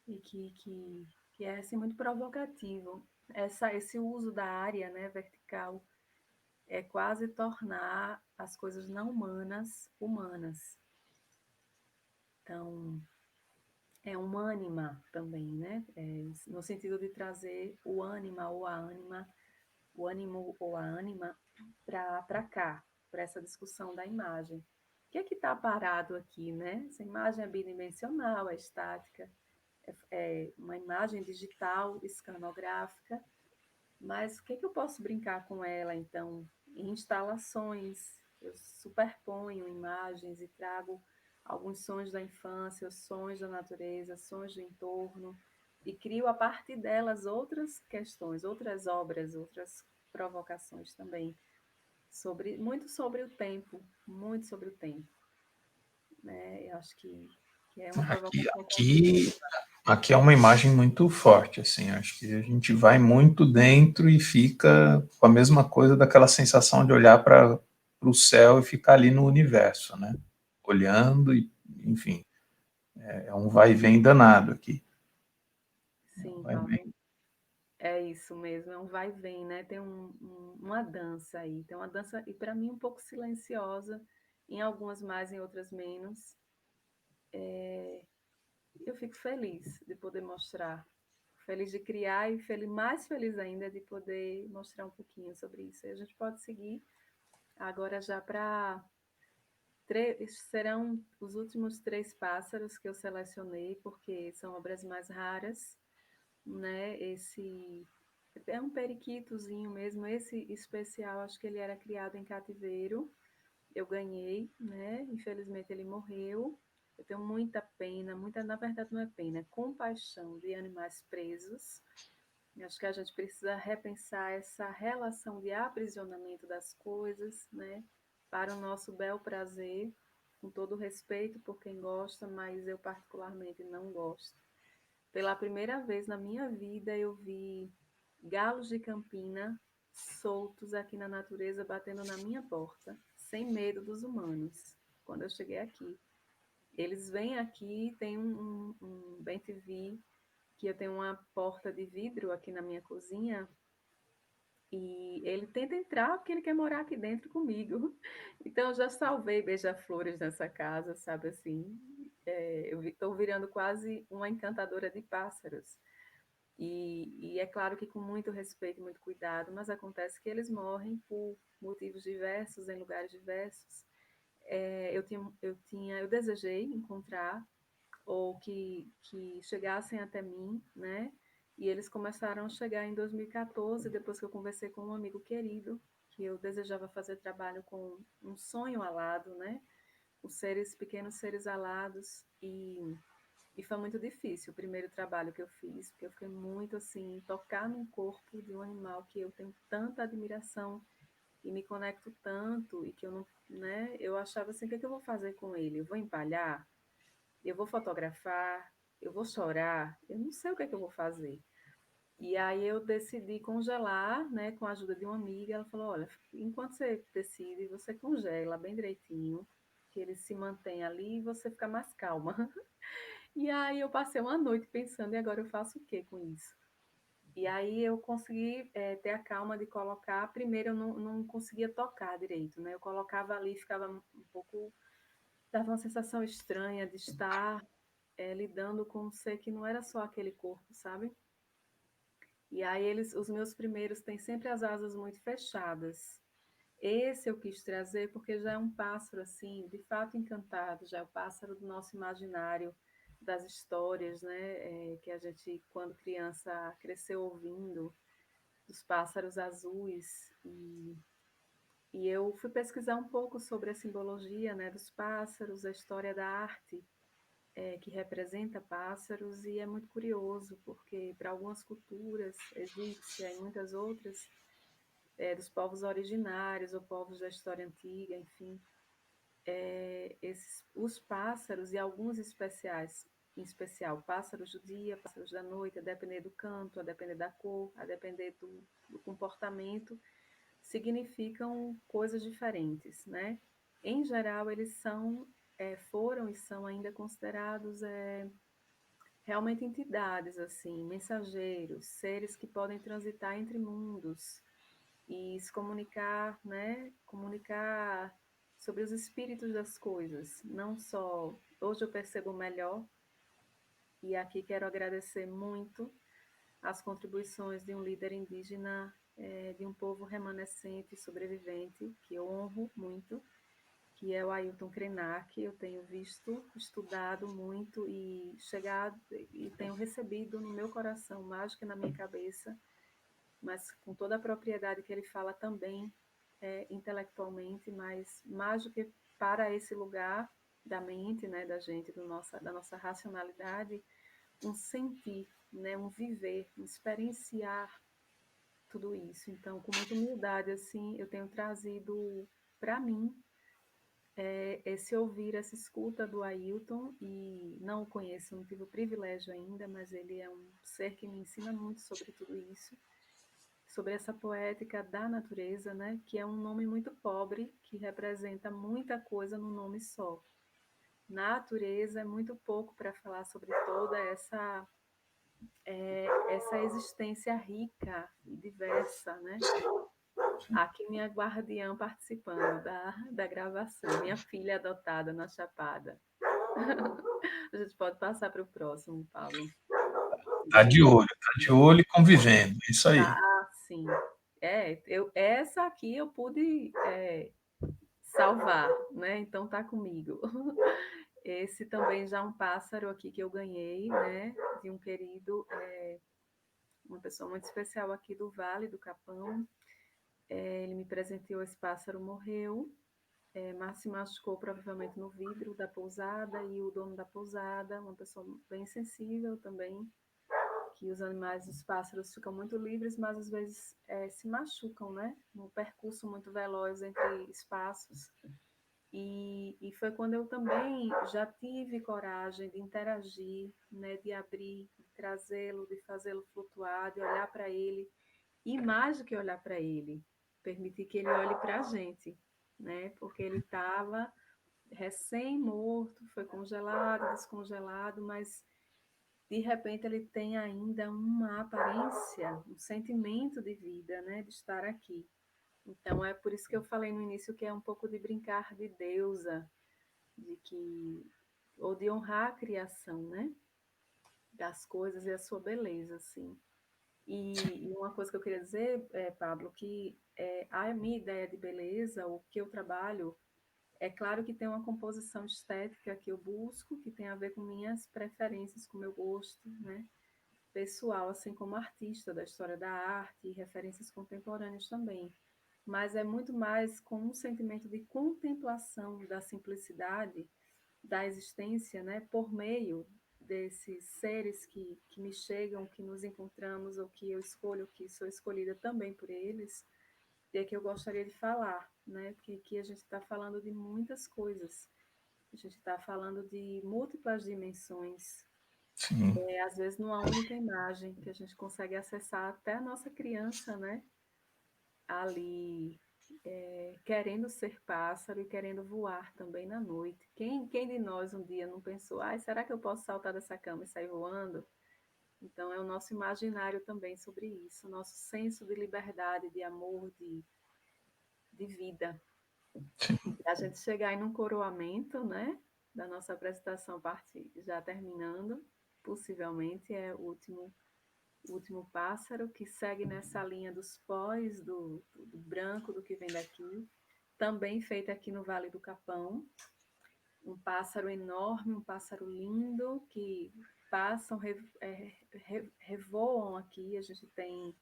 e que é assim, muito provocativo. Esse uso da área, né, vertical é quase tornar as coisas não humanas humanas. Então, é um ânima também, né? No sentido de trazer o ânima ou a ânima, o ânimo ou a ânima para cá, para essa discussão da imagem. O que é que está parado aqui, né? Essa imagem é bidimensional, é estática, é uma imagem digital, escanográfica, mas o que é que eu posso brincar com ela, então? Em instalações, eu superponho imagens e trago alguns sons da infância, os sons da natureza, sons do entorno, e crio a partir delas outras questões, outras obras, outras provocações também, muito sobre o tempo, muito sobre o tempo, né? Eu acho que é uma aqui, provocação contínua. aqui é uma imagem muito forte, assim, acho que a gente vai muito dentro e fica com a mesma coisa daquela sensação de olhar para o céu e ficar ali no universo, né? Olhando e, enfim, é um vai e vem danado aqui. É um Sim, vai e vem. Pablo. É isso mesmo, é um vai e vem, né? Tem uma dança aí, tem uma dança, e para mim um pouco silenciosa, em algumas mais, em outras menos. Eu fico feliz de poder mostrar, feliz de criar e mais feliz ainda de poder mostrar um pouquinho sobre isso. E a gente pode seguir agora já para serão os últimos três pássaros que eu selecionei, porque são obras mais raras, né? Esse é um periquitozinho mesmo, esse especial, acho que ele era criado em cativeiro. Eu ganhei, né? Infelizmente ele morreu. Eu tenho muita pena, na verdade não é pena, é compaixão de animais presos. Eu acho que a gente precisa repensar essa relação de aprisionamento das coisas, né, para o nosso bel prazer, com todo respeito por quem gosta, mas eu particularmente não gosto. Pela primeira vez na minha vida eu vi galos de Campina soltos aqui na natureza, batendo na minha porta, sem medo dos humanos, quando eu cheguei aqui. Eles vêm aqui, tem um bem-te-vi, que eu tenho uma porta de vidro aqui na minha cozinha, e ele tenta entrar porque ele quer morar aqui dentro comigo. Então, eu já salvei beija-flores nessa casa, sabe assim? Eu estou virando quase uma encantadora de pássaros. E é claro que com muito respeito e muito cuidado, mas acontece que eles morrem por motivos diversos, em lugares diversos. Eu desejei encontrar ou que chegassem até mim, né? E eles começaram a chegar em 2014, depois que eu conversei com um amigo querido, que eu desejava fazer trabalho com um sonho alado, né? Os seres, pequenos seres alados, e foi muito difícil o primeiro trabalho que eu fiz, porque eu fiquei muito assim, tocar num corpo de um animal que eu tenho tanta admiração e me conecto tanto, e que eu não, né? Eu achava assim, o que é que eu vou fazer com ele? Eu vou empalhar? Eu vou fotografar, eu vou chorar, eu não sei o que é que eu vou fazer. E aí eu decidi congelar, né, com a ajuda de uma amiga. Ela falou, olha, enquanto você decide, você congela bem direitinho, que ele se mantém ali e você fica mais calma. E aí eu passei uma noite pensando, e agora eu faço o que com isso? E aí eu consegui ter a calma de colocar. Primeiro eu não conseguia tocar direito, né? Eu colocava ali, ficava um pouco, dava uma sensação estranha de estar lidando com um ser que não era só aquele corpo, sabe? E aí os meus primeiros têm sempre as asas muito fechadas. Esse eu quis trazer porque já é um pássaro assim, de fato encantado, já é o pássaro do nosso imaginário, das histórias, né? Que a gente, quando criança, cresceu ouvindo, dos pássaros azuis. E eu fui pesquisar um pouco sobre a simbologia, né, dos pássaros, a história da arte que representa pássaros, e é muito curioso, porque para algumas culturas, egípcia e muitas outras, dos povos originários ou povos da história antiga, enfim, os pássaros e alguns especiais, em especial pássaros do dia, pássaros da noite, a depender do canto, a depender da cor, a depender do comportamento, significam coisas diferentes, né? Em geral, eles foram e são ainda considerados realmente entidades, assim, mensageiros, seres que podem transitar entre mundos e se comunicar, né? Comunicar sobre os espíritos das coisas. Não só. Hoje eu percebo melhor, e aqui quero agradecer muito as contribuições de um líder indígena, de um povo remanescente e sobrevivente, que eu honro muito, que é o Ailton Krenak. Eu tenho visto, estudado muito e chegado e tenho recebido no meu coração, mais do que na minha cabeça, mas com toda a propriedade que ele fala também intelectualmente, mas mais do que para esse lugar da mente, né, da gente, da nossa racionalidade, um sentir, né, um viver, um experienciar tudo isso. Então, com muita humildade, assim, eu tenho trazido para mim esse ouvir, essa escuta do Ailton, e não o conheço, não tive o privilégio ainda, mas ele é um ser que me ensina muito sobre tudo isso, sobre essa poética da natureza, né, que é um nome muito pobre, que representa muita coisa num nome só. Natureza é muito pouco para falar sobre toda essa existência rica e diversa, né? Aqui minha guardiã participando da gravação, minha filha adotada na Chapada. A gente pode passar para o próximo, Pablo. Tá de olho e convivendo, isso aí. Ah, sim. Essa aqui eu pude salvar, né? Então tá comigo. Esse também já é um pássaro aqui que eu ganhei, né? De um querido, uma pessoa muito especial aqui do Vale do Capão. Ele me presenteou, esse pássaro morreu, se machucou provavelmente no vidro da pousada, e o dono da pousada, uma pessoa bem sensível também, que os animais, os pássaros ficam muito livres, mas às vezes se machucam, né? Num percurso muito veloz entre espaços. E foi quando eu também já tive coragem de interagir, né? De abrir, de trazê-lo, de fazê-lo flutuar, de olhar para ele, e mais do que olhar para ele, permitir que ele olhe para a gente, né? Porque ele estava recém-morto, foi congelado, descongelado, mas de repente ele tem ainda uma aparência, um sentimento de vida, né, de estar aqui. Então é por isso que eu falei no início que é um pouco de brincar de deusa, de que ou de honrar a criação, né, das coisas e a sua beleza, assim. E uma coisa que eu queria dizer, Pablo, que a minha ideia de beleza, o que eu trabalho, é claro que tem uma composição estética que eu busco, que tem a ver com minhas preferências, com meu gosto, né? Pessoal, assim como artista da história da arte e referências contemporâneas também. Mas é muito mais com um sentimento de contemplação da simplicidade da existência, né, por meio desses seres que me chegam, que nos encontramos, ou que eu escolho, que sou escolhida também por eles, é que eu gostaria de falar, né, porque aqui a gente está falando de muitas coisas. A gente está falando de múltiplas dimensões, Sim. às vezes numa única imagem, que a gente consegue acessar até a nossa criança, né? Ali, querendo ser pássaro e querendo voar também na noite. Quem de nós um dia não pensou, ai, será que eu posso saltar dessa cama e sair voando? Então, é o nosso imaginário também sobre isso, o nosso senso de liberdade, de amor, de vida. A gente chegar em um coroamento, né? Da nossa apresentação, parte já terminando, possivelmente é o último pássaro, que segue nessa linha dos pós, do branco, do que vem daqui, também feito aqui no Vale do Capão. Um pássaro enorme, um pássaro lindo, que passam, revoam aqui. A gente tem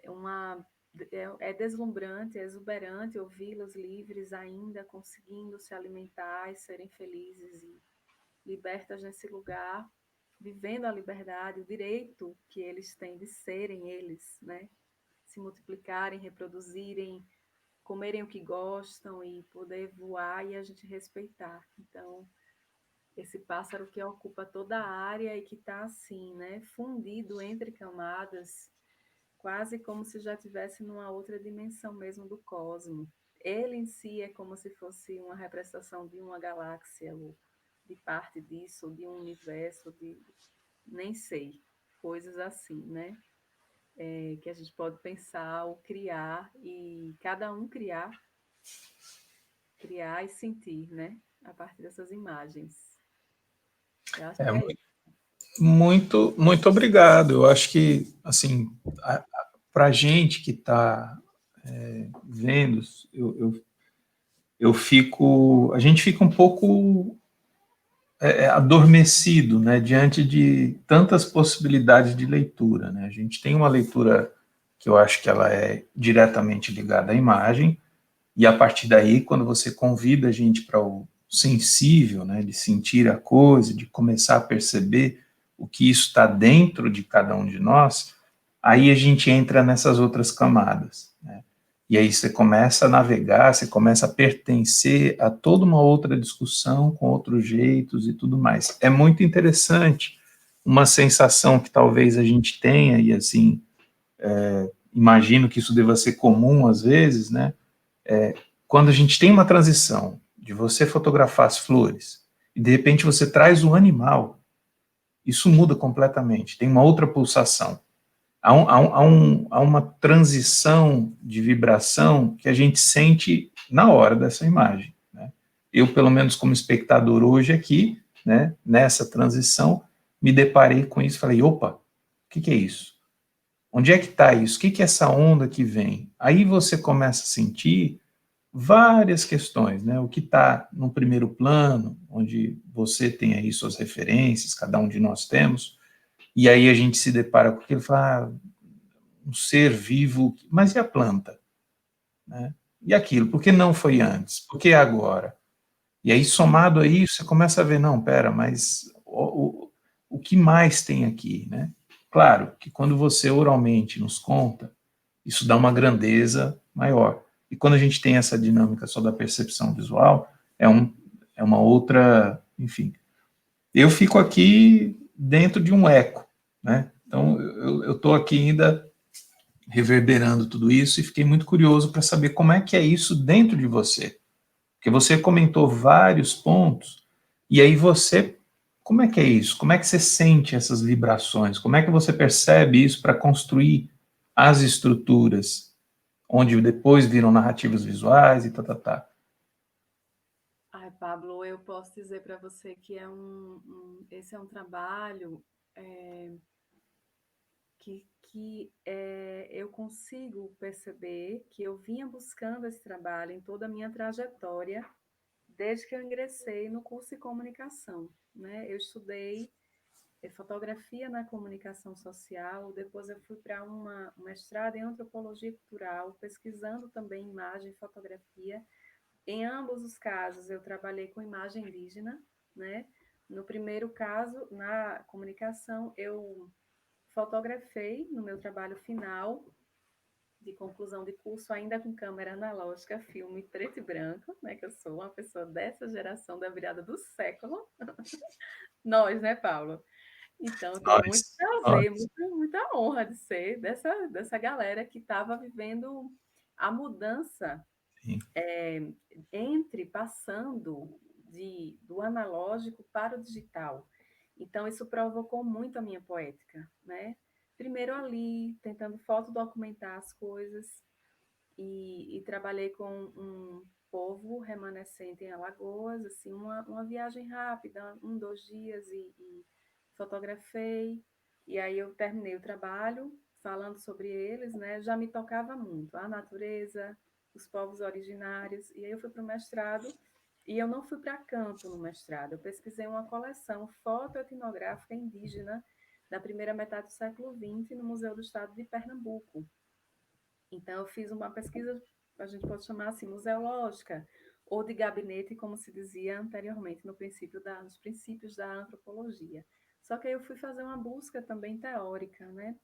uma. É deslumbrante, é exuberante ouvi-los livres ainda, conseguindo se alimentar e serem felizes e libertas nesse lugar, vivendo a liberdade, o direito que eles têm de serem eles, né? Se multiplicarem, reproduzirem, comerem o que gostam e poder voar e a gente respeitar. Então, esse pássaro que ocupa toda a área e que está assim, né? Fundido entre camadas, quase como se já estivesse numa outra dimensão mesmo do cosmos. Ele em si é como se fosse uma representação de uma galáxia, ou de parte disso, ou de um universo, de nem sei, coisas assim, né? Que a gente pode pensar ou criar, e cada um criar e sentir, né? A partir dessas imagens. Eu acho É, que é isso. muito obrigado. Eu acho que, assim, para a gente que está vendo, a gente fica um pouco adormecido, né, diante de tantas possibilidades de leitura, né? A gente tem uma leitura que eu acho que ela é diretamente ligada à imagem, e a partir daí, quando você convida a gente para o sensível, né, de sentir a coisa, de começar a perceber o que isso está dentro de cada um de nós, aí a gente entra nessas outras camadas, né? E aí você começa a navegar, você começa a pertencer a toda uma outra discussão com outros jeitos e tudo mais. É muito interessante, uma sensação que talvez a gente tenha, e assim, imagino que isso deva ser comum às vezes, né? Quando a gente tem uma transição de você fotografar as flores e de repente você traz um animal, isso muda completamente, tem uma outra pulsação. Há uma transição de vibração que a gente sente na hora dessa imagem, né? Eu, pelo menos como espectador hoje aqui, né, nessa transição, me deparei com isso e falei, opa, o que é isso? Onde é que está isso? O que é essa onda que vem? Aí você começa a sentir várias questões, né? O que está no primeiro plano, onde você tem aí suas referências, cada um de nós temos, e aí a gente se depara com aquilo e fala, um ser vivo, mas e a planta? Né? E aquilo, por que não foi antes? Por que agora? E aí, somado a isso, você começa a ver, não, pera, mas o que mais tem aqui, né? Claro que quando você oralmente nos conta, isso dá uma grandeza maior. E quando a gente tem essa dinâmica só da percepção visual, é, um, é uma outra, enfim. Eu fico aqui dentro de um eco, né? Então, eu estou aqui ainda reverberando tudo isso e fiquei muito curioso para saber como é que é isso dentro de você. Porque você comentou vários pontos, e aí você, como é que é isso? Como é que você sente essas vibrações? Como é que você percebe isso para construir as estruturas, onde depois viram narrativas visuais e tá, tá, tá. Ai, Pablo, eu posso dizer para você que esse é um trabalho eu consigo perceber que eu vinha buscando esse trabalho em toda a minha trajetória, desde que eu ingressei no curso de comunicação, né? Eu estudei fotografia na comunicação social, depois eu fui para um mestrado em antropologia cultural, pesquisando também imagem e fotografia. Em ambos os casos, eu trabalhei com imagem indígena, né? No primeiro caso, na comunicação, eu fotografei no meu trabalho final de conclusão de curso, ainda com câmera analógica, filme preto e branco, né? Que eu sou uma pessoa dessa geração da virada do século. Nós, né, Paulo? Então, eu tenho muito Nós, prazer, nós, muita honra de ser dessa galera que estava vivendo a mudança sim. é, passando do analógico para o digital. Então, isso provocou muito a minha poética, né? Primeiro ali, tentando fotodocumentar as coisas, e trabalhei com um povo remanescente em Alagoas, assim, uma viagem rápida, 2 dias, e fotografei, e aí eu terminei o trabalho falando sobre eles, né? Já me tocava muito a natureza, os povos originários, e aí eu fui para o mestrado, e eu não fui para campo no mestrado, eu pesquisei uma coleção fotoetnográfica indígena da primeira metade do século XX no Museu do Estado de Pernambuco. Então, eu fiz uma pesquisa, a gente pode chamar assim, museológica, ou de gabinete, como se dizia anteriormente, nos princípios da antropologia. Só que aí eu fui fazer uma busca também teórica, né?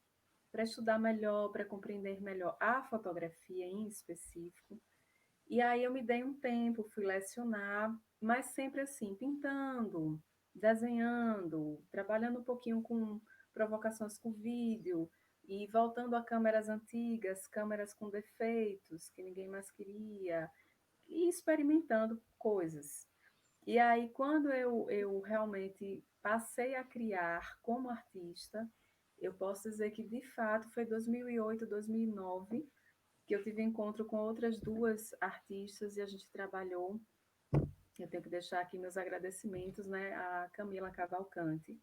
Para estudar melhor, para compreender melhor a fotografia em específico. E aí eu me dei um tempo, fui lecionar, mas sempre assim, pintando, desenhando, trabalhando um pouquinho com provocações com vídeo e voltando a câmeras antigas, câmeras com defeitos que ninguém mais queria, e experimentando coisas. E aí, quando eu realmente passei a criar como artista, eu posso dizer que, de fato, foi 2008, 2009, que eu tive encontro com outras duas artistas e a gente trabalhou. Eu tenho que deixar aqui meus agradecimentos, né, a Camila Cavalcante,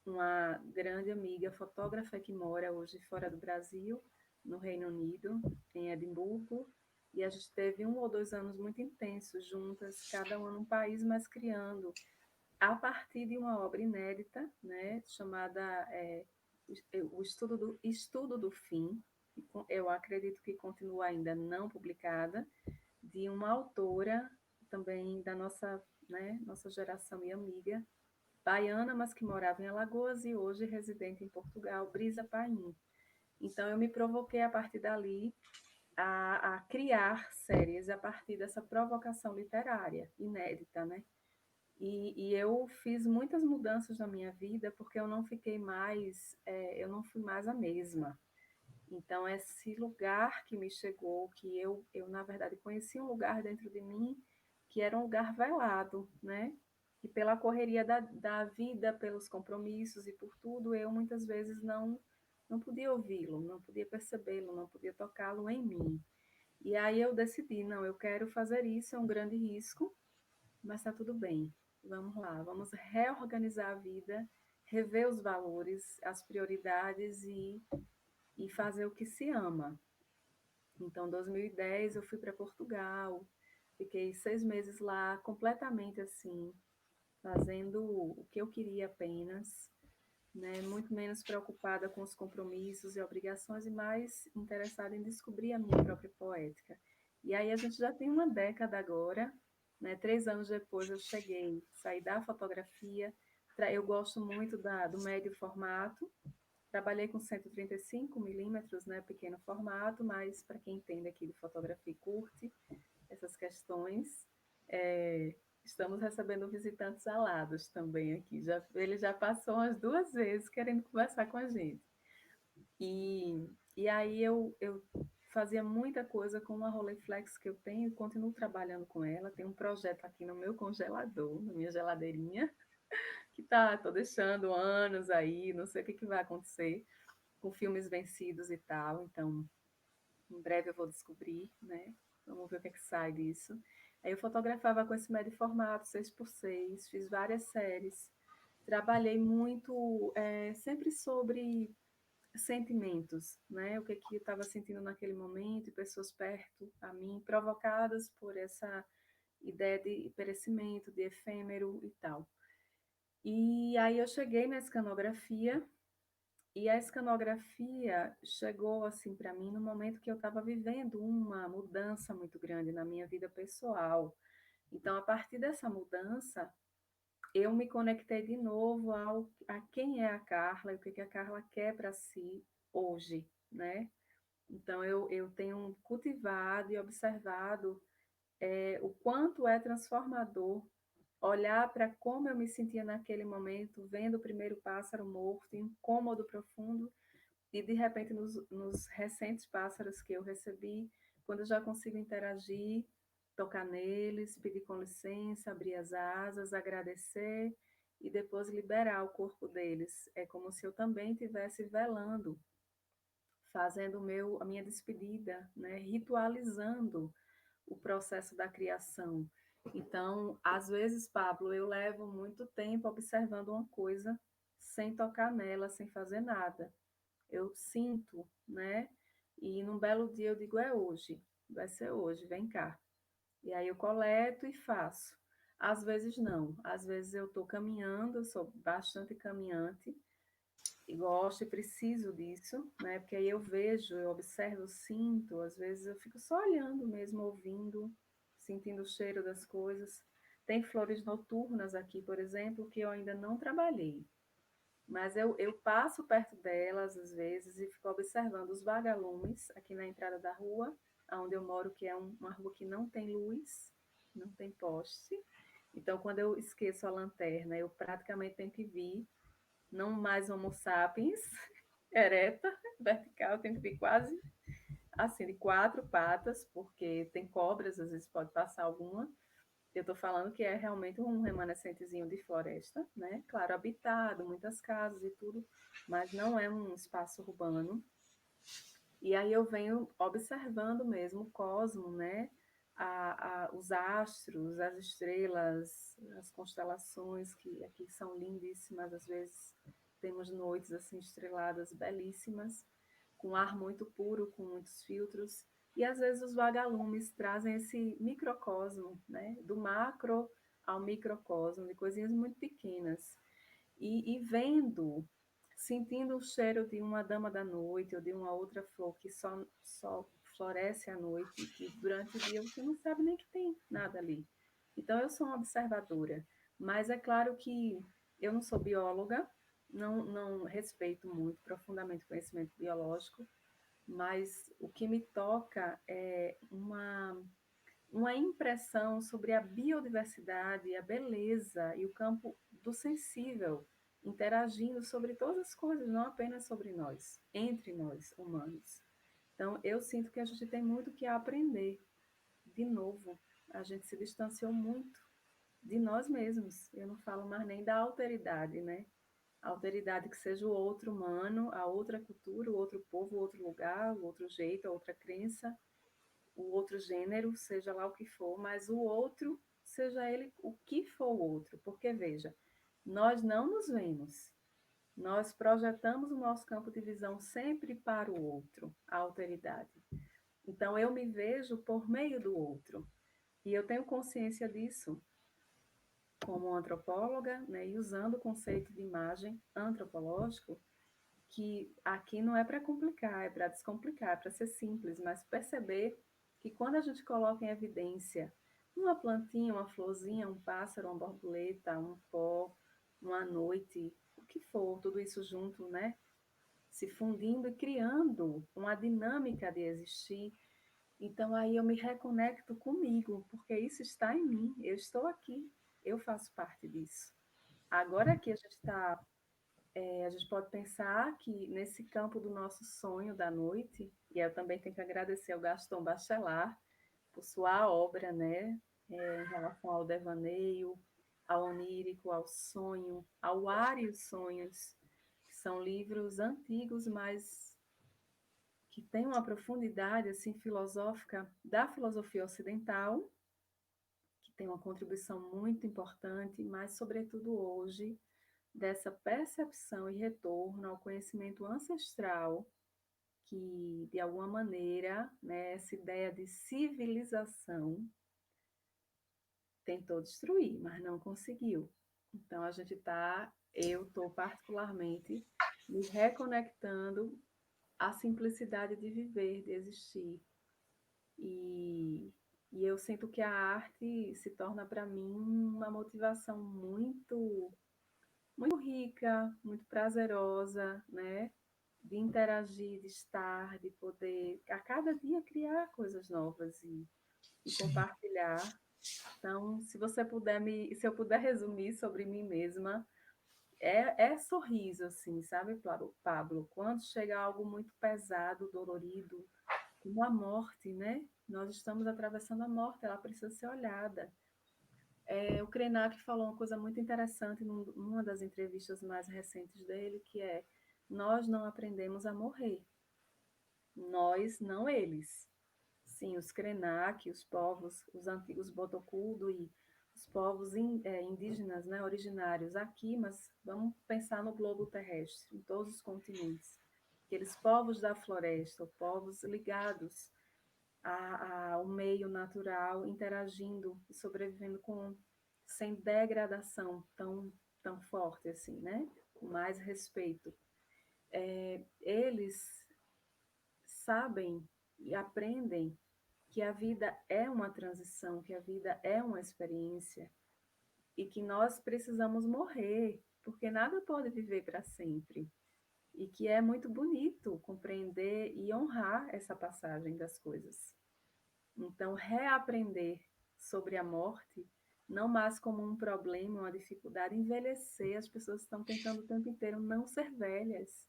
uma grande amiga fotógrafa que mora hoje fora do Brasil, no Reino Unido, em Edimburgo, e a gente teve 1 ou 2 anos muito intensos juntas, cada uma num país, mas criando a partir de uma obra inédita, né, chamada o Estudo do Fim, eu acredito que continua ainda não publicada, de uma autora também da nossa, né, nossa geração e amiga, baiana, mas que morava em Alagoas e hoje residente em Portugal, Brisa Paim. Então, eu me provoquei a partir dali a criar séries a partir dessa provocação literária, inédita, né? E eu fiz muitas mudanças na minha vida porque eu não fiquei mais, eu não fui mais a mesma. Então, esse lugar que me chegou, que eu na verdade conheci um lugar dentro de mim que era um lugar velado, né? Que pela correria da vida, pelos compromissos e por tudo, eu muitas vezes não podia ouvi-lo, não podia percebê-lo, não podia tocá-lo em mim. E aí eu decidi, não, eu quero fazer isso, é um grande risco, mas está tudo bem. Vamos lá, vamos reorganizar a vida, rever os valores, as prioridades e fazer o que se ama. Então, em 2010, eu fui para Portugal, fiquei 6 meses lá, completamente assim, fazendo o que eu queria apenas, né? Muito menos preocupada com os compromissos e obrigações e mais interessada em descobrir a minha própria poética. E aí a gente já tem uma década agora, né? 3 anos depois eu saí da fotografia. Eu gosto muito do médio formato. Trabalhei com 135 milímetros, né? Pequeno formato, mas para quem entende aqui de fotografia e curte essas questões, é, estamos recebendo visitantes alados também aqui. Ele já passou umas 2 vezes querendo conversar com a gente. E aí eu fazia muita coisa com uma Rolleiflex que eu tenho e continuo trabalhando com ela. Tem um projeto aqui no meu congelador, na minha geladeirinha, que tô deixando anos aí, não sei o que vai acontecer com filmes vencidos e tal. Então, em breve eu vou descobrir, né? Vamos ver o que sai disso. Aí eu fotografava com esse médio formato, 6x6, fiz várias séries. Trabalhei muito, sempre sobre sentimentos, né? O que eu estava sentindo naquele momento, e pessoas perto a mim, provocadas por essa ideia de perecimento, de efêmero e tal. E aí eu cheguei na escanografia, e a escanografia chegou assim para mim no momento que eu estava vivendo uma mudança muito grande na minha vida pessoal. Então, a partir dessa mudança, eu me conectei de novo a quem é a Carla e o que a Carla quer para si hoje, né? Então, eu tenho cultivado e observado o quanto é transformador olhar para como eu me sentia naquele momento, vendo o primeiro pássaro morto, em um incômodo profundo, e de repente nos recentes pássaros que eu recebi, quando eu já consigo interagir, tocar neles, pedir com licença, abrir as asas, agradecer e depois liberar o corpo deles. É como se eu também estivesse velando, fazendo a minha despedida, né? Ritualizando o processo da criação. Então, às vezes, Pablo, eu levo muito tempo observando uma coisa sem tocar nela, sem fazer nada. Eu sinto, né? E num belo dia eu digo, é hoje, vai ser hoje, vem cá. E aí eu coleto e faço. Às vezes não, às vezes eu estou caminhando, eu sou bastante caminhante, e gosto e preciso disso, né? Porque aí eu vejo, eu observo, sinto, às vezes eu fico só olhando mesmo, ouvindo, sentindo o cheiro das coisas. Tem flores noturnas aqui, por exemplo, que eu ainda não trabalhei, mas eu passo perto delas às vezes e fico observando os vagalumes aqui na entrada da rua, onde eu moro, que é uma rua que não tem luz, não tem poste. Então, quando eu esqueço a lanterna, eu praticamente tenho que vir não mais Homo sapiens, ereta, vertical, tem que vir quase assim, de 4 patas, porque tem cobras, às vezes pode passar alguma. Eu estou falando que é realmente um remanescentezinho de floresta, né? Claro, habitado, muitas casas e tudo, mas não é um espaço urbano. E aí eu venho observando mesmo o cosmo, né? Os astros, as estrelas, as constelações, que aqui são lindíssimas, às vezes temos noites assim estreladas belíssimas, com ar muito puro, com muitos filtros, e às vezes os vagalumes trazem esse microcosmo, né? Do macro ao microcosmo, de coisinhas muito pequenas. E vendo, sentindo o cheiro de uma dama da noite ou de uma outra flor que só floresce à noite, que durante o dia você não sabe nem que tem nada ali. Então, eu sou uma observadora, mas é claro que eu não sou bióloga, não respeito muito profundamente o conhecimento biológico, mas o que me toca é uma impressão sobre a biodiversidade, a beleza e o campo do sensível, interagindo sobre todas as coisas, não apenas sobre nós, entre nós, humanos. Então, eu sinto que a gente tem muito que aprender. De novo, a gente se distanciou muito de nós mesmos. Eu não falo mais nem da alteridade, né? A alteridade que seja o outro humano, a outra cultura, o outro povo, o outro lugar, o outro jeito, a outra crença, o outro gênero, seja lá o que for, mas o outro, seja ele o que for o outro, porque veja, nós não nos vemos, nós projetamos o nosso campo de visão sempre para o outro, a alteridade. Então eu me vejo por meio do outro, e eu tenho consciência disso como antropóloga, né, e usando o conceito de imagem antropológico, que aqui não é para complicar, é para descomplicar, é para ser simples, mas perceber que quando a gente coloca em evidência uma plantinha, uma florzinha, um pássaro, uma borboleta, um pó, uma noite, o que for, tudo isso junto, né? Se fundindo e criando uma dinâmica de existir. Então aí eu me reconecto comigo, porque isso está em mim, eu estou aqui, eu faço parte disso. Agora que a gente está, a gente pode pensar que nesse campo do nosso sonho da noite, e eu também tenho que agradecer ao Gaston Bachelard por sua obra, né, em relação ao devaneio, ao onírico, ao sonho, ao ar e os sonhos, que são livros antigos, mas que têm uma profundidade assim filosófica da filosofia ocidental, que tem uma contribuição muito importante, mas sobretudo hoje dessa percepção e retorno ao conhecimento ancestral que de alguma maneira, né, essa ideia de civilização tentou destruir, mas não conseguiu. Então a gente está, eu estou particularmente me reconectando à simplicidade de viver, de existir. E, e eu sinto que a arte se torna para mim uma motivação muito rica, muito prazerosa, né? De interagir, de estar, de poder a cada dia criar coisas novas e Sim. compartilhar. Então, se eu puder resumir sobre mim mesma, é sorriso, assim, sabe, Pablo? Quando chega algo muito pesado, dolorido, como a morte, né? Nós estamos atravessando a morte, ela precisa ser olhada. O Krenak falou uma coisa muito interessante numa das entrevistas mais recentes dele, que é: nós não aprendemos a morrer, nós, não eles. Sim, os Krenak, os povos, os antigos Botocudo e os povos indígenas, né, originários aqui, mas vamos pensar no globo terrestre, em todos os continentes. Aqueles povos da floresta, povos ligados ao meio natural, interagindo e sobrevivendo sem degradação tão forte assim, né? Com mais respeito. Eles sabem e aprendem que a vida é uma transição, que a vida é uma experiência e que nós precisamos morrer, porque nada pode viver para sempre. E que é muito bonito compreender e honrar essa passagem das coisas. Então, reaprender sobre a morte, não mais como um problema, uma dificuldade, envelhecer, as pessoas estão tentando o tempo inteiro não ser velhas.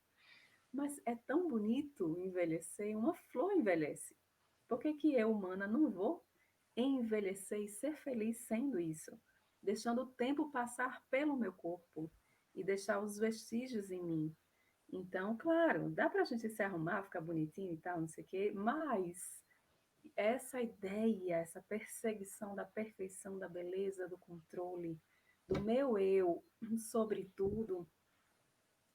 Mas é tão bonito envelhecer, uma flor envelhece. Por que que eu, humana, não vou envelhecer e ser feliz sendo isso? Deixando o tempo passar pelo meu corpo e deixar os vestígios em mim. Então, claro, dá para a gente se arrumar, ficar bonitinho e tal, não sei o quê, mas essa ideia, essa perseguição da perfeição, da beleza, do controle, do meu eu sobre tudo,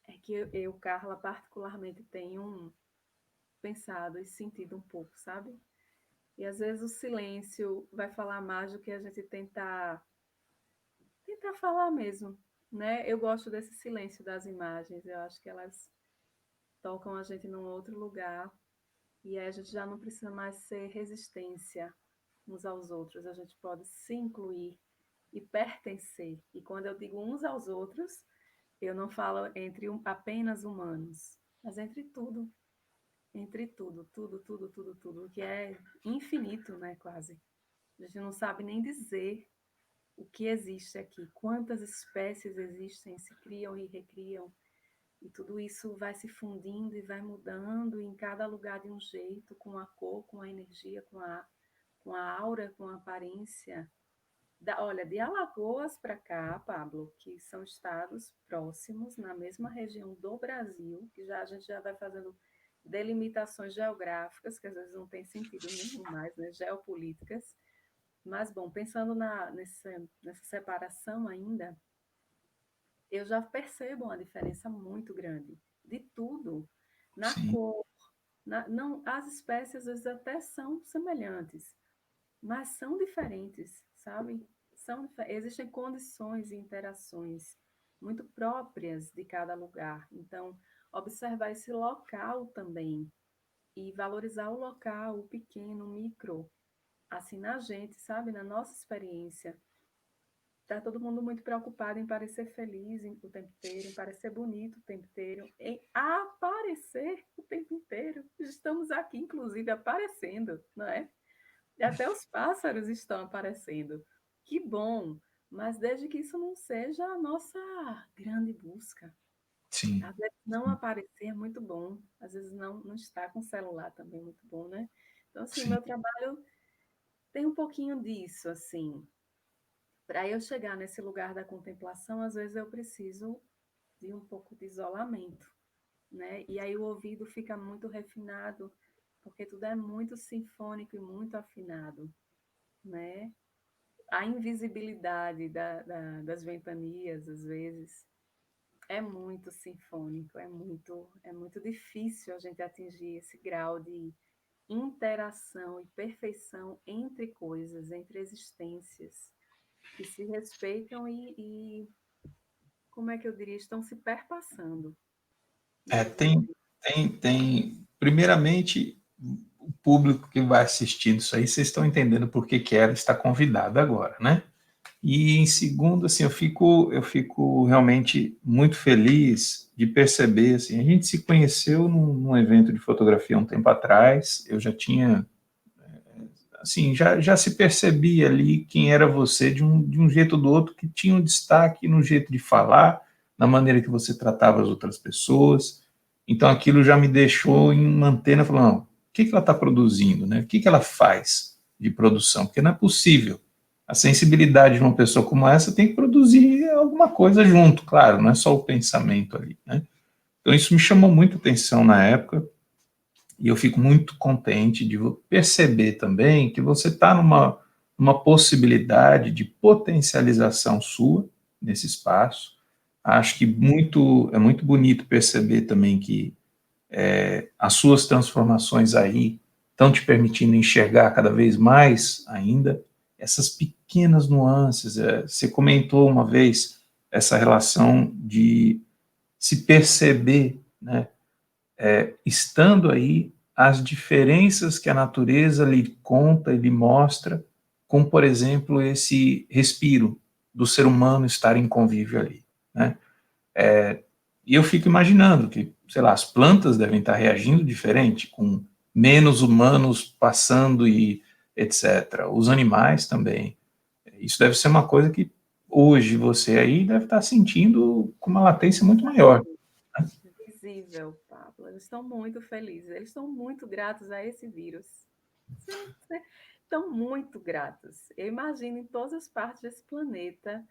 é que Carla, particularmente tenho pensado e sentido um pouco, sabe? E às vezes o silêncio vai falar mais do que a gente tentar falar mesmo, né? Eu gosto desse silêncio das imagens, eu acho que elas tocam a gente num outro lugar e aí a gente já não precisa mais ser resistência uns aos outros, a gente pode se incluir e pertencer. E quando eu digo uns aos outros, eu não falo entre apenas humanos, mas entre tudo, tudo, que é infinito, né, quase. A gente não sabe nem dizer o que existe aqui, quantas espécies existem, se criam e recriam, e tudo isso vai se fundindo e vai mudando em cada lugar de um jeito, com a cor, com a energia, com a aura, com a aparência. Olha, de Alagoas para cá, Pablo, que são estados próximos, na mesma região do Brasil, que a gente já vai fazendo delimitações geográficas, que às vezes não tem sentido nenhum mais, né? Geopolíticas. Mas, bom, pensando nessa separação ainda, eu já percebo uma diferença muito grande de tudo, na Sim. cor, não, as espécies às vezes até são semelhantes, mas são diferentes, sabe? Existem condições e interações muito próprias de cada lugar. Então, observar esse local também, e valorizar o local, o pequeno, o micro, assim, na gente, sabe? Na nossa experiência. Tá todo mundo muito preocupado em parecer feliz o tempo inteiro, em parecer bonito o tempo inteiro, em aparecer o tempo inteiro. Estamos aqui, inclusive, aparecendo, não é? E até os pássaros estão aparecendo. Que bom! Mas desde que isso não seja a nossa grande busca. Sim, Às vezes não aparecer é muito bom, às vezes não estar com o celular também é muito bom, né? Então, assim, o sim. meu trabalho tem um pouquinho disso, assim. Para eu chegar nesse lugar da contemplação, às vezes eu preciso de um pouco de isolamento, né? E aí o ouvido fica muito refinado, porque tudo é muito sinfônico e muito afinado, né? A invisibilidade das ventanias, às vezes, é muito sinfônico, é muito difícil a gente atingir esse grau de interação e perfeição entre coisas, entre existências que se respeitam como é que eu diria, estão se perpassando, É, digamos tem, assim. primeiramente, o público que vai assistindo isso aí, vocês estão entendendo por que que ela está convidada agora, né? E em segundo, assim, eu fico realmente muito feliz de perceber, assim, a gente se conheceu num evento de fotografia um tempo atrás, eu já tinha, assim, já se percebia ali quem era você de um jeito ou do outro, que tinha um destaque no jeito de falar, na maneira que você tratava as outras pessoas, então aquilo já me deixou em uma antena, falando, não, o que que ela está produzindo, né? O que que ela faz de produção? Porque não é possível. A sensibilidade de uma pessoa como essa tem que produzir alguma coisa junto, claro, não é só o pensamento ali, né? Então isso me chamou muito atenção na época, e eu fico muito contente de perceber também que você está numa possibilidade de potencialização sua nesse espaço. Acho que é muito bonito perceber também que as suas transformações aí estão te permitindo enxergar cada vez mais ainda essas pequenas nuances. Você comentou uma vez essa relação de se perceber, né, estando aí, as diferenças que a natureza lhe conta e lhe mostra, como, por exemplo, esse respiro do ser humano estar em convívio ali, né? E eu fico imaginando que, sei lá, as plantas devem estar reagindo diferente, com menos humanos passando e etc. Os animais também. Isso deve ser uma coisa que hoje você aí deve estar sentindo com uma latência muito maior, né? Visível, Pablo. Eles estão muito felizes, eles estão muito gratos a esse vírus. Estão muito gratos. Eu imagino em todas as partes desse planeta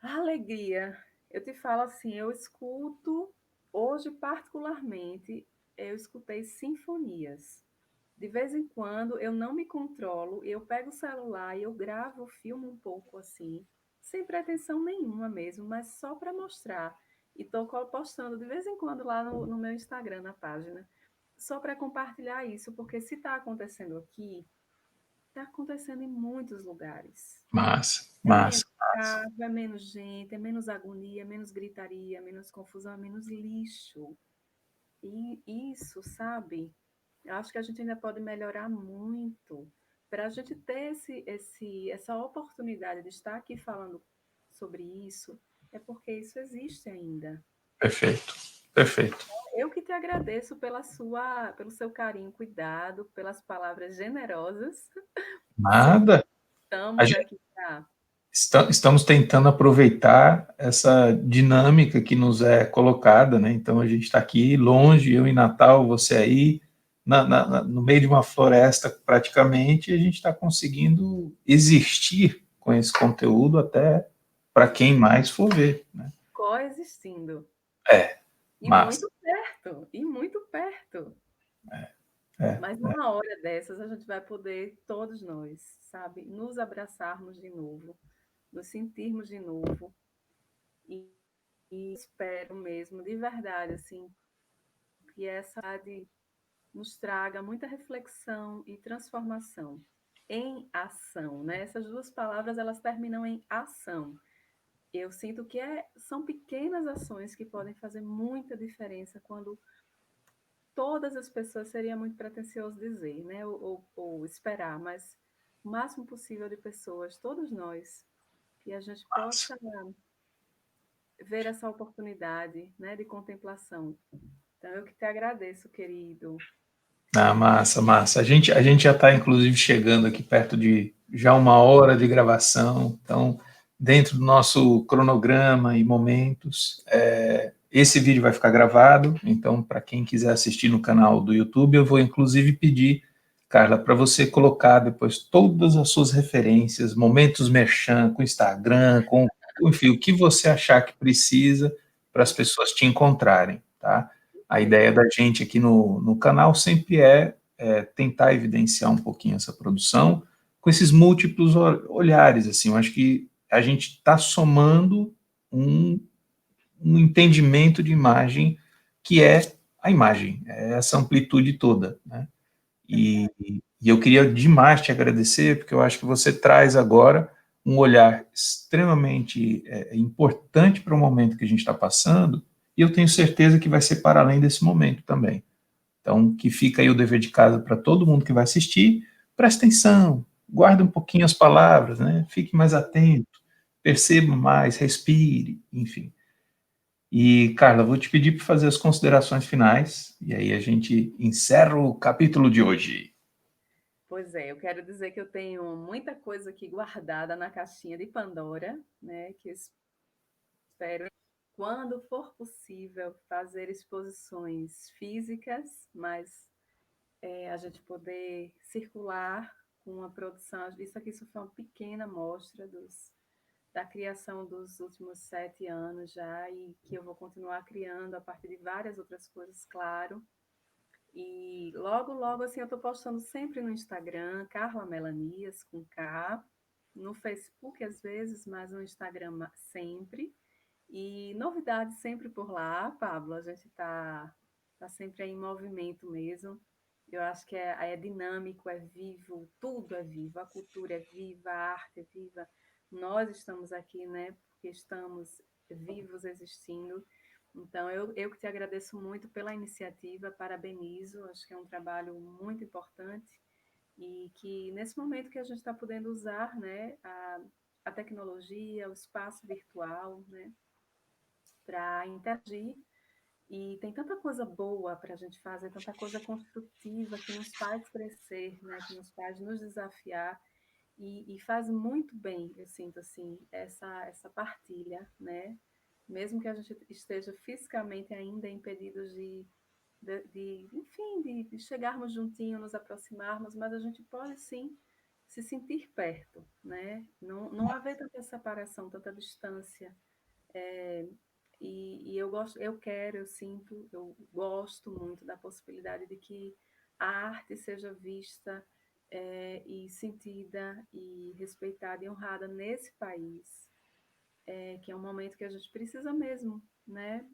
a alegria. Eu te falo assim, eu escuto, hoje particularmente, eu escutei sinfonias. De vez em quando eu não me controlo, eu pego o celular e eu gravo, filmo um pouco assim, sem pretensão nenhuma mesmo, mas só para mostrar. E estou postando de vez em quando lá no meu Instagram, na página, só para compartilhar isso, porque se está acontecendo aqui, está acontecendo em muitos lugares. Massa, É menos massa, massa. carro, é menos gente, é menos agonia, é menos gritaria, é menos confusão, é menos lixo. E isso, sabe? Eu acho que a gente ainda pode melhorar muito para a gente ter essa oportunidade de estar aqui falando sobre isso, é porque isso existe ainda. Perfeito, perfeito. Eu que te agradeço pelo seu carinho, cuidado, pelas palavras generosas. Só Nada. A estamos gente, aqui para. estamos tentando aproveitar essa dinâmica que nos é colocada, né? Então a gente está aqui longe, eu em Natal, você aí, no meio de uma floresta praticamente, e a gente está conseguindo existir com esse conteúdo até para quem mais for ver, né? Coexistindo. É, E massa. muito perto, e muito perto. É, Mas é, uma hora dessas a gente vai poder, todos nós, sabe, nos abraçarmos de novo, nos sentirmos de novo. E, e espero mesmo, de verdade, assim, que essa nos traga muita reflexão e transformação em ação, né? Essas duas palavras, elas terminam em ação. Eu sinto são pequenas ações que podem fazer muita diferença quando todas as pessoas seria muito pretensioso dizer, né? Ou esperar, mas o máximo possível de pessoas, todos nós, que a gente Massa. possa ver essa oportunidade, né, de contemplação. Então, eu que te agradeço, querido. Ah, massa, massa. A gente já está, inclusive, chegando aqui perto de já 1 hora de gravação, então, dentro do nosso cronograma e momentos, esse vídeo vai ficar gravado, então, para quem quiser assistir no canal do YouTube, eu vou, inclusive, pedir, Carla, para você colocar depois todas as suas referências, momentos merchan, com Instagram, com, enfim, o que você achar que precisa para as pessoas te encontrarem, tá? A ideia da gente aqui no canal sempre é tentar evidenciar um pouquinho essa produção com esses múltiplos olhares, assim, eu acho que a gente está somando um entendimento de imagem que é a imagem, é essa amplitude toda, né? E, e eu queria demais te agradecer, porque eu acho que você traz agora um olhar extremamente importante para o momento que a gente está passando, e eu tenho certeza que vai ser para além desse momento também. Então, que fica aí o dever de casa para todo mundo que vai assistir, preste atenção, guarde um pouquinho as palavras, né? Fique mais atento, perceba mais, respire, enfim. E, Carla, vou te pedir para fazer as considerações finais, e aí a gente encerra o capítulo de hoje. Pois é, eu quero dizer que eu tenho muita coisa aqui guardada na caixinha de Pandora, né, que eu espero, quando for possível, fazer exposições físicas, mas a gente poder circular com a produção. Isso aqui só foi uma pequena amostra da criação dos últimos 7 anos já, e que eu vou continuar criando a partir de várias outras coisas, claro. E logo, logo, assim, eu estou postando sempre no Instagram, Carla Melanias, com K, no Facebook às vezes, mas no Instagram sempre. E novidades sempre por lá, Pablo, a gente tá sempre aí em movimento mesmo. Eu acho que é dinâmico, é vivo, tudo é vivo, a cultura é viva, a arte é viva. Nós estamos aqui, né, porque estamos vivos, existindo. Então, eu que te agradeço muito pela iniciativa, parabenizo, acho que é um trabalho muito importante e que nesse momento que a gente está podendo usar, né, a tecnologia, o espaço virtual, né, para interagir. E tem tanta coisa boa para a gente fazer, tanta coisa construtiva que nos faz crescer, né, que nos faz nos desafiar. E faz muito bem, eu sinto assim, essa partilha, né? Mesmo que a gente esteja fisicamente ainda impedidos enfim, de chegarmos juntinho, nos aproximarmos, mas a gente pode sim se sentir perto, né? Não haver tanta separação, tanta distância. É, e eu gosto, eu quero, eu sinto, eu gosto muito da possibilidade de que a arte seja vista e sentida e respeitada e honrada nesse país, que é um momento que a gente precisa mesmo, né?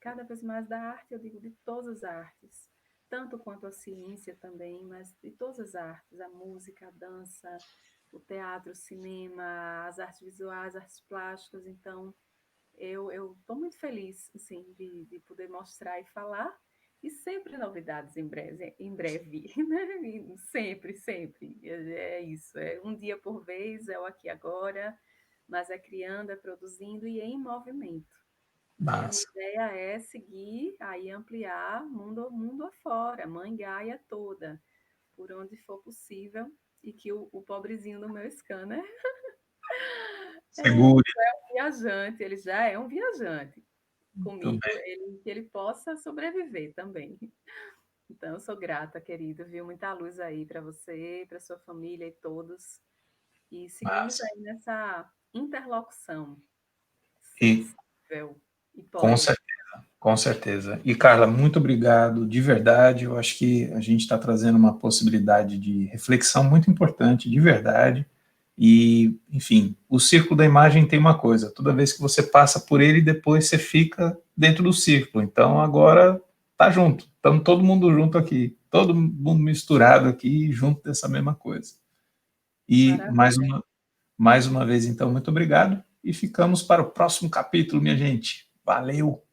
Cada vez mais da arte, eu digo de todas as artes, tanto quanto a ciência também, mas de todas as artes, a música, a dança, o teatro, o cinema, as artes visuais, artes plásticas. Então, eu estou muito feliz assim, de poder mostrar e falar, e sempre novidades em breve, né? E sempre, sempre. É isso, é um dia por vez, é o aqui e agora, mas é criando, é produzindo e em movimento. Né? A minha Massa. ideia é seguir, aí ampliar mundo afora, Mangaia toda, por onde for possível, e que o pobrezinho do meu scanner Segure. viajante, ele já é um viajante. Muito Comigo, bem. que ele possa sobreviver também. Então, eu sou grata, querido, viu? Muita luz aí para você, para sua família e todos. E seguimos Massa. aí nessa interlocução E sensível e com poética. certeza, com certeza. E, Carla, muito obrigado, de verdade. Eu acho que a gente está trazendo uma possibilidade de reflexão muito importante, de verdade. E, enfim, o círculo da imagem tem uma coisa: toda vez que você passa por ele, depois você fica dentro do círculo. Então, agora tá junto, estamos todo mundo junto aqui, todo mundo misturado aqui, junto dessa mesma coisa. E Maravilha. mais uma vez, então, muito obrigado. E ficamos para o próximo capítulo, minha gente. Valeu!